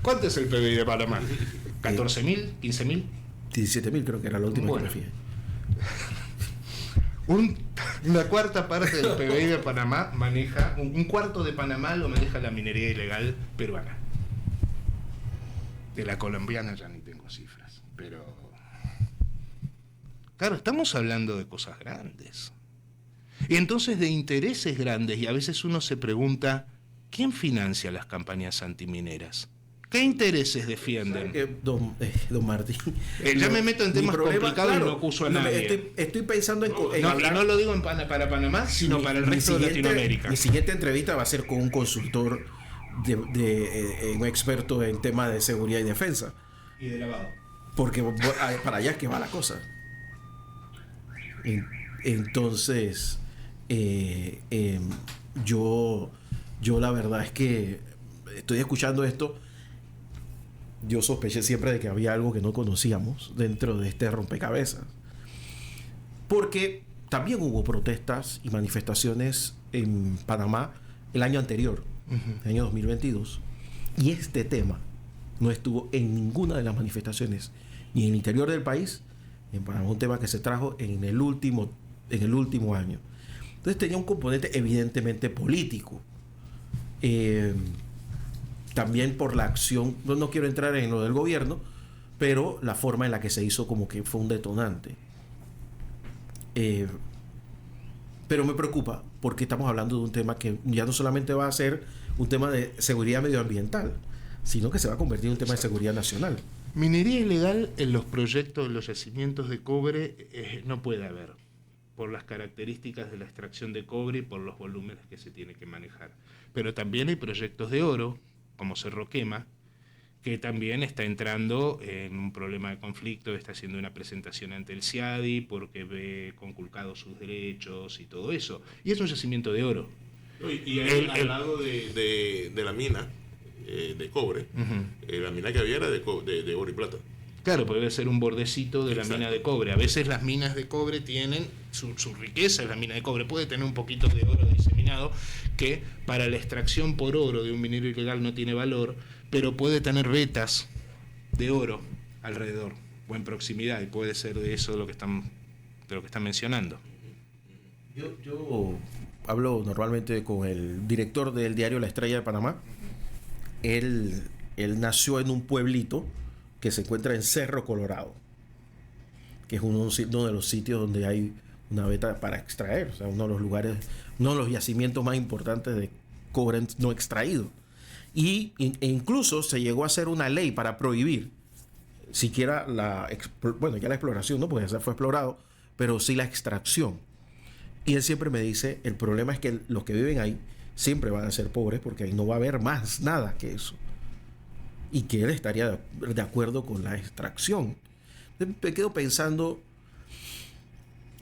¿Cuánto es el PBI de Panamá? ¿14.000? ¿15.000? 17.000 creo que era la última Bueno. que me fijé. Una cuarta parte del PBI de Panamá maneja, un cuarto de Panamá lo maneja la minería ilegal peruana. De la colombiana ya ni tengo cifras, pero claro, estamos hablando de cosas grandes. Y entonces de intereses grandes, y a veces uno se pregunta, ¿quién financia las campañas antimineras? ¿Qué intereses defienden? Don Martín. Ya me meto en Mi temas problema, complicados claro, y no acuso a nadie. Estoy pensando en No, y hablar. no lo digo para Panamá, sino para el resto de Latinoamérica. Mi siguiente entrevista va a ser con un consultor, un experto en temas de seguridad y defensa. Y de lavado. Porque para allá es que va la cosa. Entonces, yo la verdad es que estoy escuchando esto. Yo sospeché siempre de que había algo que no conocíamos dentro de este rompecabezas. Porque también hubo protestas y manifestaciones en Panamá el año anterior, el año 2022. Y este tema no estuvo en ninguna de las manifestaciones, ni en el interior del país, en Panamá, un tema que se trajo en el último año. Entonces tenía un componente evidentemente político. También por la acción, no quiero entrar en lo del gobierno, pero la forma en la que se hizo como que fue un detonante. Pero me preocupa porque estamos hablando de un tema que ya no solamente va a ser un tema de seguridad medioambiental, sino que se va a convertir en un tema de seguridad nacional. Minería ilegal en los proyectos de los yacimientos de cobre no puede haber, por las características de la extracción de cobre y por los volúmenes que se tiene que manejar. Pero también hay proyectos de oro, como Cerro Quema, que también está entrando en un problema de conflicto, está haciendo una presentación ante el CIADI porque ve conculcados sus derechos y todo eso. Y es un yacimiento de oro. Y al lado de la mina de cobre, la mina que había era de oro y plata. Claro, puede ser un bordecito de la mina de cobre. A veces las minas de cobre tienen su riqueza, la mina de cobre puede tener un poquito de oro diseminado, que para la extracción por oro de un minero ilegal no tiene valor, pero puede tener vetas de oro alrededor o en proximidad, y puede ser de eso de lo que están mencionando. Yo hablo normalmente con el director del diario La Estrella de Panamá. Él nació en un pueblito que se encuentra en Cerro Colorado, que es uno de los sitios donde hay una veta para extraer, o sea, uno de los yacimientos más importantes de cobre no extraído. E incluso se llegó a hacer una ley para prohibir siquiera ya la exploración, no, porque ya fue explorado, pero sí la extracción. Y él siempre me dice, el problema es que los que viven ahí siempre van a ser pobres porque ahí no va a haber más nada que eso. Y que él estaría de acuerdo con la extracción. Me quedo pensando,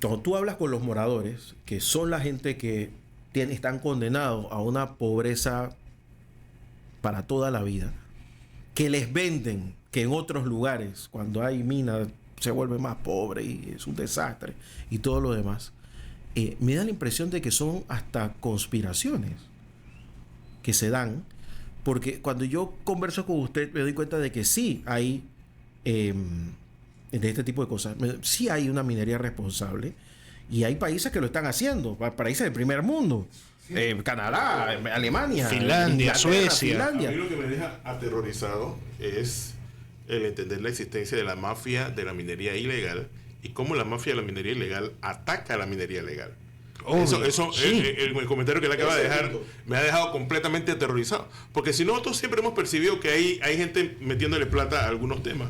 cuando tú hablas con los moradores, que son la gente que están condenados a una pobreza para toda la vida, que les venden que en otros lugares, cuando hay minas, se vuelve más pobre y es un desastre y todo lo demás, me da la impresión de que son hasta conspiraciones que se dan, porque cuando yo converso con usted me doy cuenta de que sí hay de este tipo de cosas, sí hay una minería responsable y hay países que lo están haciendo, países del primer mundo. Canadá, Alemania, Finlandia, Suecia. Finlandia. A mí lo que me deja aterrorizado es el entender la existencia de la mafia de la minería ilegal y cómo la mafia de la minería ilegal ataca a la minería legal. Eso sí. El comentario que le acaba de dejar me ha dejado completamente aterrorizado. Porque si nosotros siempre hemos percibido que hay gente metiéndole plata a algunos temas,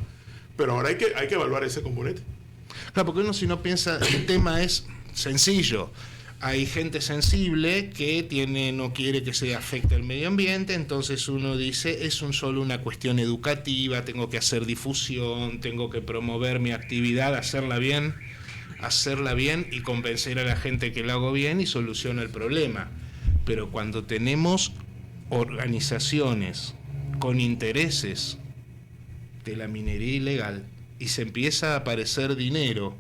pero ahora hay que evaluar ese componente. Claro, porque uno si no piensa, el tema es sencillo. Hay gente sensible que no quiere que se afecte el medio ambiente, entonces uno dice, es solo una cuestión educativa, tengo que hacer difusión, tengo que promover mi actividad, hacerla bien y convencer a la gente que la hago bien y soluciona el problema. Pero cuando tenemos organizaciones con intereses de la minería ilegal y se empieza a aparecer dinero,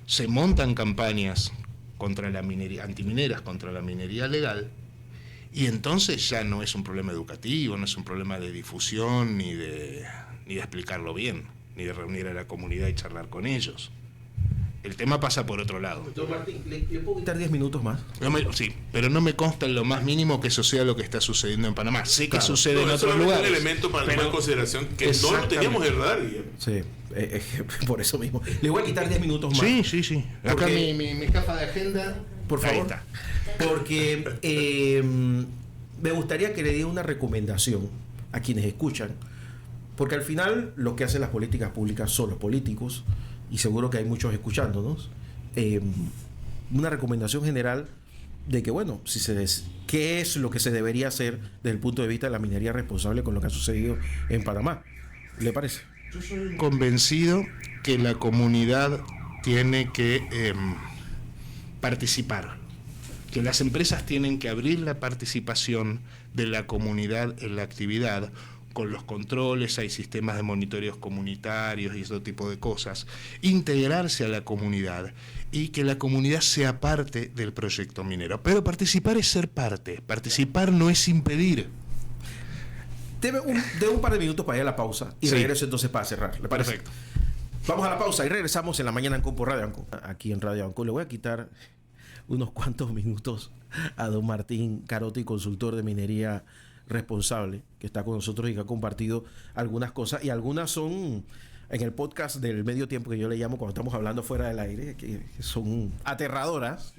se montan campañas contra la minería, antimineras contra la minería legal, y entonces ya no es un problema educativo, no es un problema de difusión ni de explicarlo bien, ni de reunir a la comunidad y charlar con ellos. El tema pasa por otro lado. Don Martín, ¿le puedo quitar 10 minutos más? Sí, pero no me consta en lo más mínimo que eso sea lo que está sucediendo en Panamá. Sé que sucede en otros lugares. lugares. Es un elemento para tomar en consideración que no lo teníamos en el radar. Sí, por eso mismo. Le voy a quitar 10 minutos más. Sí. Acá mi capa de agenda. Por favor. Ahí está. Porque me gustaría que le diera una recomendación a quienes escuchan. Porque al final lo que hacen las políticas públicas son los políticos. Y seguro que hay muchos escuchándonos, una recomendación general de que, bueno, ¿qué es lo que se debería hacer desde el punto de vista de la minería responsable con lo que ha sucedido en Panamá? ¿Le parece? Yo soy convencido que la comunidad tiene que participar, que las empresas tienen que abrir la participación de la comunidad en la actividad. Con los controles, hay sistemas de monitoreos comunitarios y ese tipo de cosas, integrarse a la comunidad y que la comunidad sea parte del proyecto minero. Pero participar es ser parte, participar no es impedir. Debe un par de minutos para ir a la pausa y regreso entonces para cerrar. ¿Le parece? Perfecto. Vamos a la pausa y regresamos en La Mañana Ancon por Radio Ancon. Aquí en Radio Ancon le voy a quitar unos cuantos minutos a don Martín Carotti, consultor de minería responsable, que está con nosotros y que ha compartido algunas cosas, y algunas son en el podcast del medio tiempo, que yo le llamo cuando estamos hablando fuera del aire, que son aterradoras.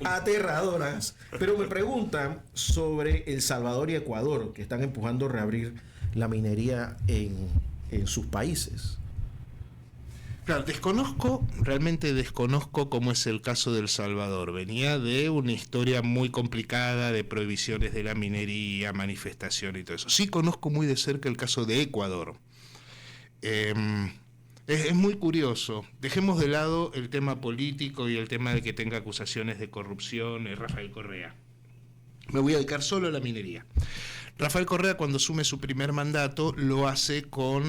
Aterradoras. Pero me preguntan sobre El Salvador y Ecuador, que están empujando a reabrir la minería en sus países. Claro, realmente desconozco cómo es el caso de El Salvador. Venía de una historia muy complicada de prohibiciones de la minería, manifestación y todo eso. Sí conozco muy de cerca el caso de Ecuador. Es muy curioso. Dejemos de lado el tema político y el tema de que tenga acusaciones de corrupción, Rafael Correa. Me voy a dedicar solo a la minería. Rafael Correa, cuando asume su primer mandato, lo hace con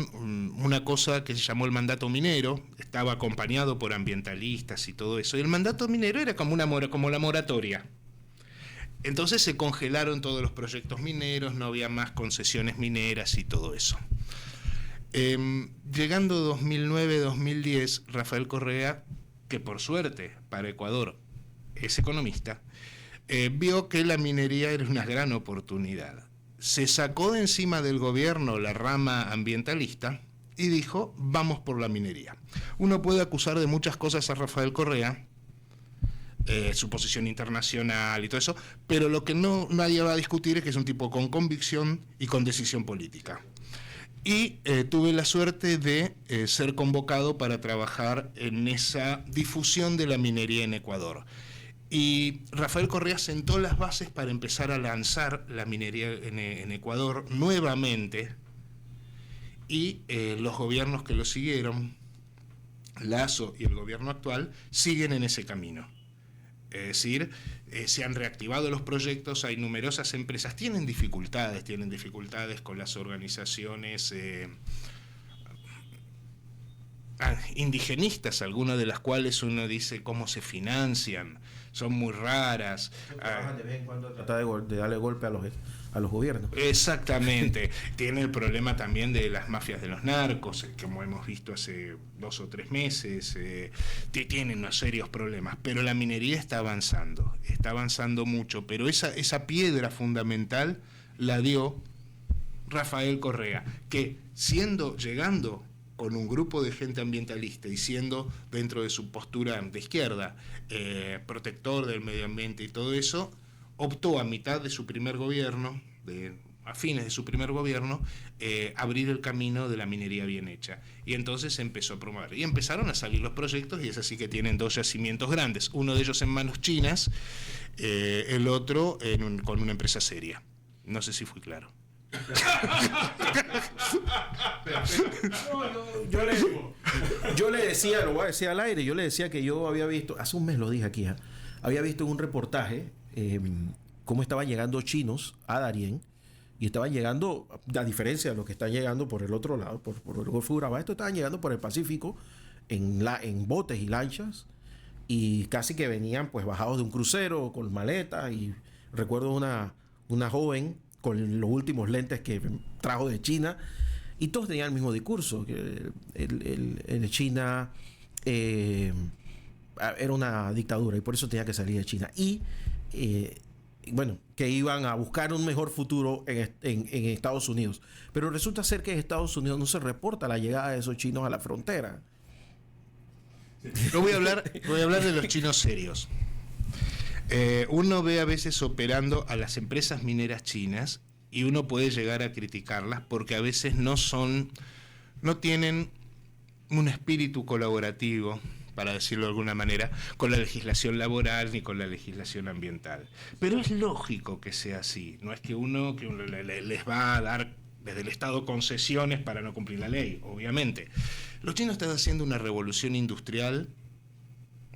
una cosa que se llamó el mandato minero. Estaba acompañado por ambientalistas y todo eso. Y el mandato minero era como la moratoria. Entonces se congelaron todos los proyectos mineros, no había más concesiones mineras y todo eso. Llegando 2009-2010, Rafael Correa, que por suerte para Ecuador es economista, vio que la minería era una gran oportunidad. Se sacó de encima del gobierno la rama ambientalista y dijo, vamos por la minería. Uno puede acusar de muchas cosas a Rafael Correa, su posición internacional y todo eso, pero lo que nadie va a discutir es que es un tipo con convicción y con decisión política. Y tuve la suerte de ser convocado para trabajar en esa difusión de la minería en Ecuador. Y Rafael Correa sentó las bases para empezar a lanzar la minería en Ecuador nuevamente, y los gobiernos que lo siguieron, Lasso y el gobierno actual, siguen en ese camino. Es decir, se han reactivado los proyectos, hay numerosas empresas, tienen dificultades con las organizaciones indigenistas, algunas de las cuales uno dice cómo se financian, son muy raras. Trabajan de vez en cuando a tratar de darle golpe a los gobiernos. Exactamente. Tiene el problema también de las mafias de los narcos, como hemos visto hace 2 o 3 meses. Tienen unos serios problemas, pero la minería está avanzando mucho, pero esa piedra fundamental la dio Rafael Correa, que llegando con un grupo de gente ambientalista y siendo, dentro de su postura de izquierda, protector del medio ambiente y todo eso, optó a mitad de su primer gobierno, a fines de su primer gobierno, abrir el camino de la minería bien hecha. Y entonces empezó a promover. Y empezaron a salir los proyectos, y es así que tienen 2 yacimientos grandes, uno de ellos en manos chinas, el otro con una empresa seria. No sé si fui claro. Yo le decía, lo voy a decir al aire, yo le decía que yo había visto, hace un mes lo dije aquí, había visto en un reportaje cómo estaban llegando chinos a Darién, y estaban llegando, a diferencia de los que están llegando por el otro lado, por el Golfo de Urabá, estos estaban llegando por el Pacífico en botes y lanchas, y casi que venían pues bajados de un crucero con maletas. Y recuerdo una joven con los últimos lentes que trajo de China, y todos tenían el mismo discurso, que el China era una dictadura y por eso tenía que salir de China. Y bueno, que iban a buscar un mejor futuro en Estados Unidos. Pero resulta ser que en Estados Unidos no se reporta la llegada de esos chinos a la frontera. Yo voy a hablar de los chinos serios. Uno ve a veces operando a las empresas mineras chinas y uno puede llegar a criticarlas porque a veces no tienen un espíritu colaborativo, para decirlo de alguna manera, con la legislación laboral ni con la legislación ambiental. Pero es lógico que sea así. No es que uno les va a dar desde el Estado concesiones para no cumplir la ley, obviamente. Los chinos están haciendo una revolución industrial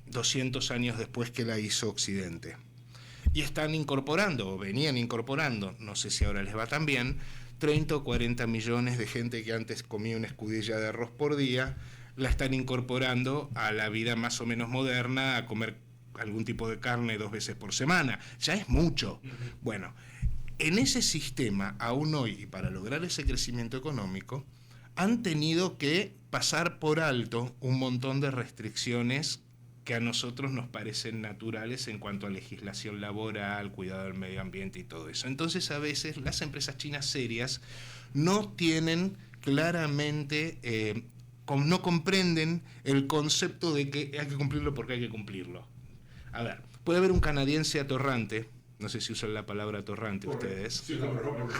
200 años después que la hizo Occidente. Y están incorporando, o venían incorporando, no sé si ahora les va tan bien, 30 o 40 millones de gente que antes comía una escudilla de arroz por día, la están incorporando a la vida más o menos moderna, a comer algún tipo de carne 2 veces por semana. Ya es mucho. Bueno, en ese sistema, aún hoy, y para lograr ese crecimiento económico, han tenido que pasar por alto un montón de restricciones que a nosotros nos parecen naturales en cuanto a legislación laboral, cuidado del medio ambiente y todo eso. Entonces, a veces las empresas chinas serias no tienen claramente, no comprenden el concepto de que hay que cumplirlo porque hay que cumplirlo. A ver, puede haber un canadiense atorrante No sé si usan la palabra atorrante ustedes.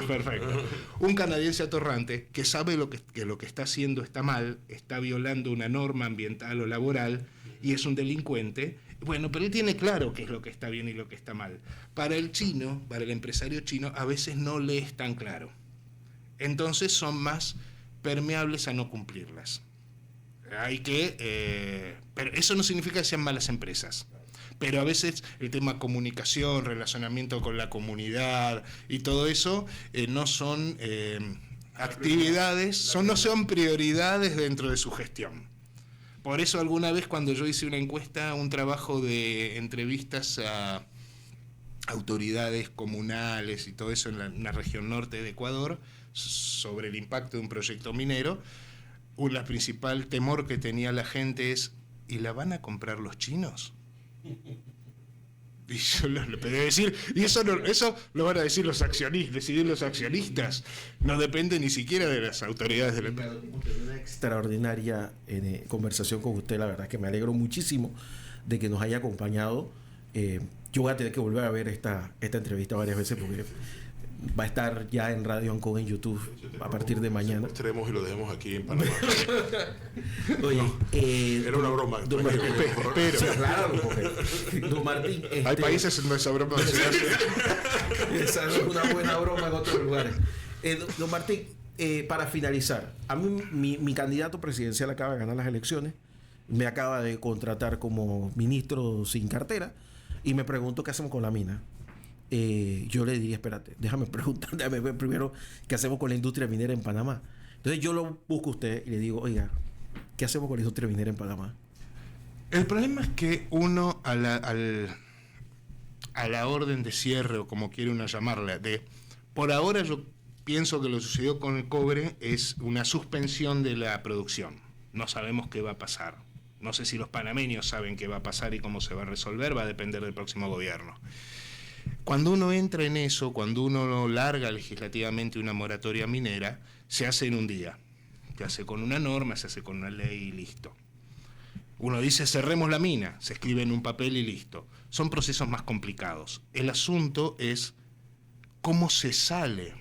Perfecto. Un canadiense atorrante que sabe que lo que está haciendo está mal, está violando una norma ambiental o laboral y es un delincuente. Bueno, pero él tiene claro qué es lo que está bien y lo que está mal. Para el chino, para el empresario chino, a veces no le es tan claro. Entonces son más permeables a no cumplirlas. Pero eso no significa que sean malas empresas. Pero a veces el tema comunicación, relacionamiento con la comunidad y todo eso no son actividades, no son prioridades dentro de su gestión. Por eso alguna vez cuando yo hice una encuesta, un trabajo de entrevistas a autoridades comunales y todo eso en la región norte de Ecuador, sobre el impacto de un proyecto minero, el principal temor que tenía la gente es, ¿y la van a comprar los chinos? Y yo le pedí decir, y eso lo van a decir los accionistas, decidir los accionistas, no depende ni siquiera de las autoridades de la empresa. Una extraordinaria conversación con usted, la verdad que me alegro muchísimo de que nos haya acompañado. Yo voy a tener que volver a ver esta entrevista varias veces porque va a estar ya en Radio Ancon en YouTube a partir de mañana. Secuestremos y lo dejemos aquí en Panamá. Oye, era una broma. Don Martín, Espero. Sí, claro, don Martín, hay países donde esa broma no se hace. esa es una buena broma en otros lugares. Don Martín, para finalizar, a mí mi candidato presidencial acaba de ganar las elecciones, me acaba de contratar como ministro sin cartera y me pregunto qué hacemos con la mina. Yo le diría, espérate, déjame ver primero qué hacemos con la industria minera en Panamá. Entonces yo lo busco a usted y le digo, oiga, ¿qué hacemos con la industria minera en Panamá? El problema es que uno a la orden de cierre, o como quiere uno llamarla, por ahora yo pienso que lo que sucedió con el cobre es una suspensión de la producción. No sabemos qué va a pasar. No sé si los panameños saben qué va a pasar y cómo se va a resolver, va a depender del próximo gobierno. Cuando uno entra en eso, cuando uno larga legislativamente una moratoria minera, se hace en un día. Se hace con una norma, se hace con una ley y listo. Uno dice cerremos la mina, se escribe en un papel y listo. Son procesos más complicados. El asunto es cómo se sale.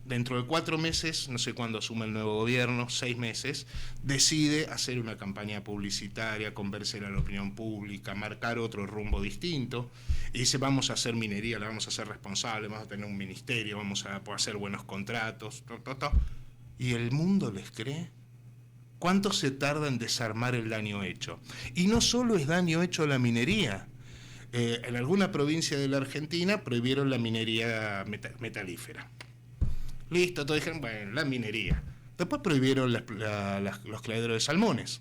Dentro de 4 meses, no sé cuándo asume el nuevo gobierno, 6 meses, decide hacer una campaña publicitaria, convencer a la opinión pública, marcar otro rumbo distinto, y dice vamos a hacer minería, la vamos a hacer responsable, vamos a tener un ministerio, vamos a poder hacer buenos contratos, y el mundo les cree. ¿Cuánto se tarda en desarmar el daño hecho? Y no solo es daño hecho a la minería. En alguna provincia de la Argentina prohibieron la minería metalífera. Listo, todos dijeron, bueno, la minería. Después prohibieron los criaderos de salmones.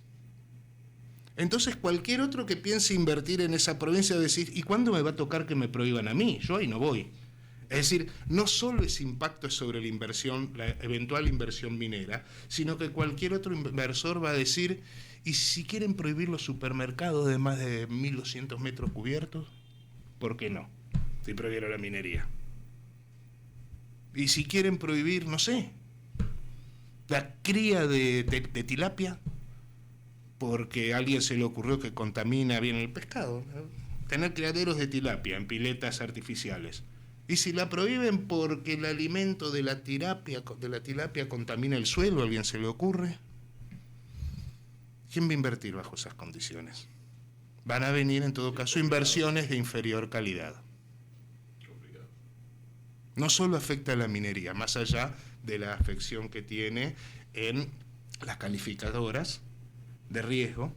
Entonces cualquier otro que piense invertir en esa provincia va a decir, ¿y cuándo me va a tocar que me prohíban a mí? Yo ahí no voy. Es decir, no solo ese impacto es sobre la inversión, la eventual inversión minera, sino que cualquier otro inversor va a decir, ¿y si quieren prohibir los supermercados de más de 1.200 metros cubiertos? ¿Por qué no? Si prohibieron la minería. Y si quieren prohibir, no sé, la cría de tilapia, porque a alguien se le ocurrió que contamina bien el pescado, ¿no? Tener criaderos de tilapia en piletas artificiales. Y si la prohíben porque el alimento de la tilapia contamina el suelo, ¿a alguien se le ocurre? ¿Quién va a invertir bajo esas condiciones? Van a venir, en todo caso, inversiones de inferior calidad. No solo afecta a la minería, más allá de la afección que tiene en las calificadoras de riesgo,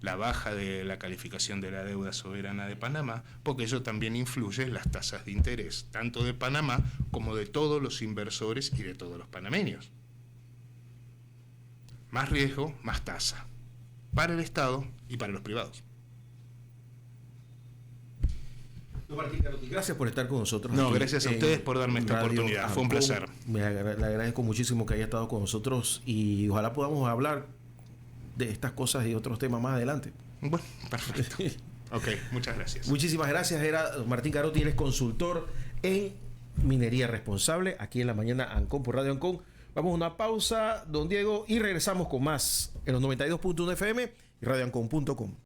la baja de la calificación de la deuda soberana de Panamá, porque eso también influye en las tasas de interés, tanto de Panamá como de todos los inversores y de todos los panameños. Más riesgo, más tasa, para el Estado y para los privados. Martín Carotti, gracias por estar con nosotros. No, gracias a ustedes por darme esta oportunidad. Fue un placer. Le agradezco muchísimo que haya estado con nosotros y ojalá podamos hablar de estas cosas y otros temas más adelante. Bueno, perfecto. Ok, muchas gracias. Muchísimas gracias. Era Martín Carotti, él es consultor en minería responsable aquí en la mañana Ancon por Radio Ancon. Vamos a una pausa, don Diego, y regresamos con más en los 92.1 FM y radioancon.com.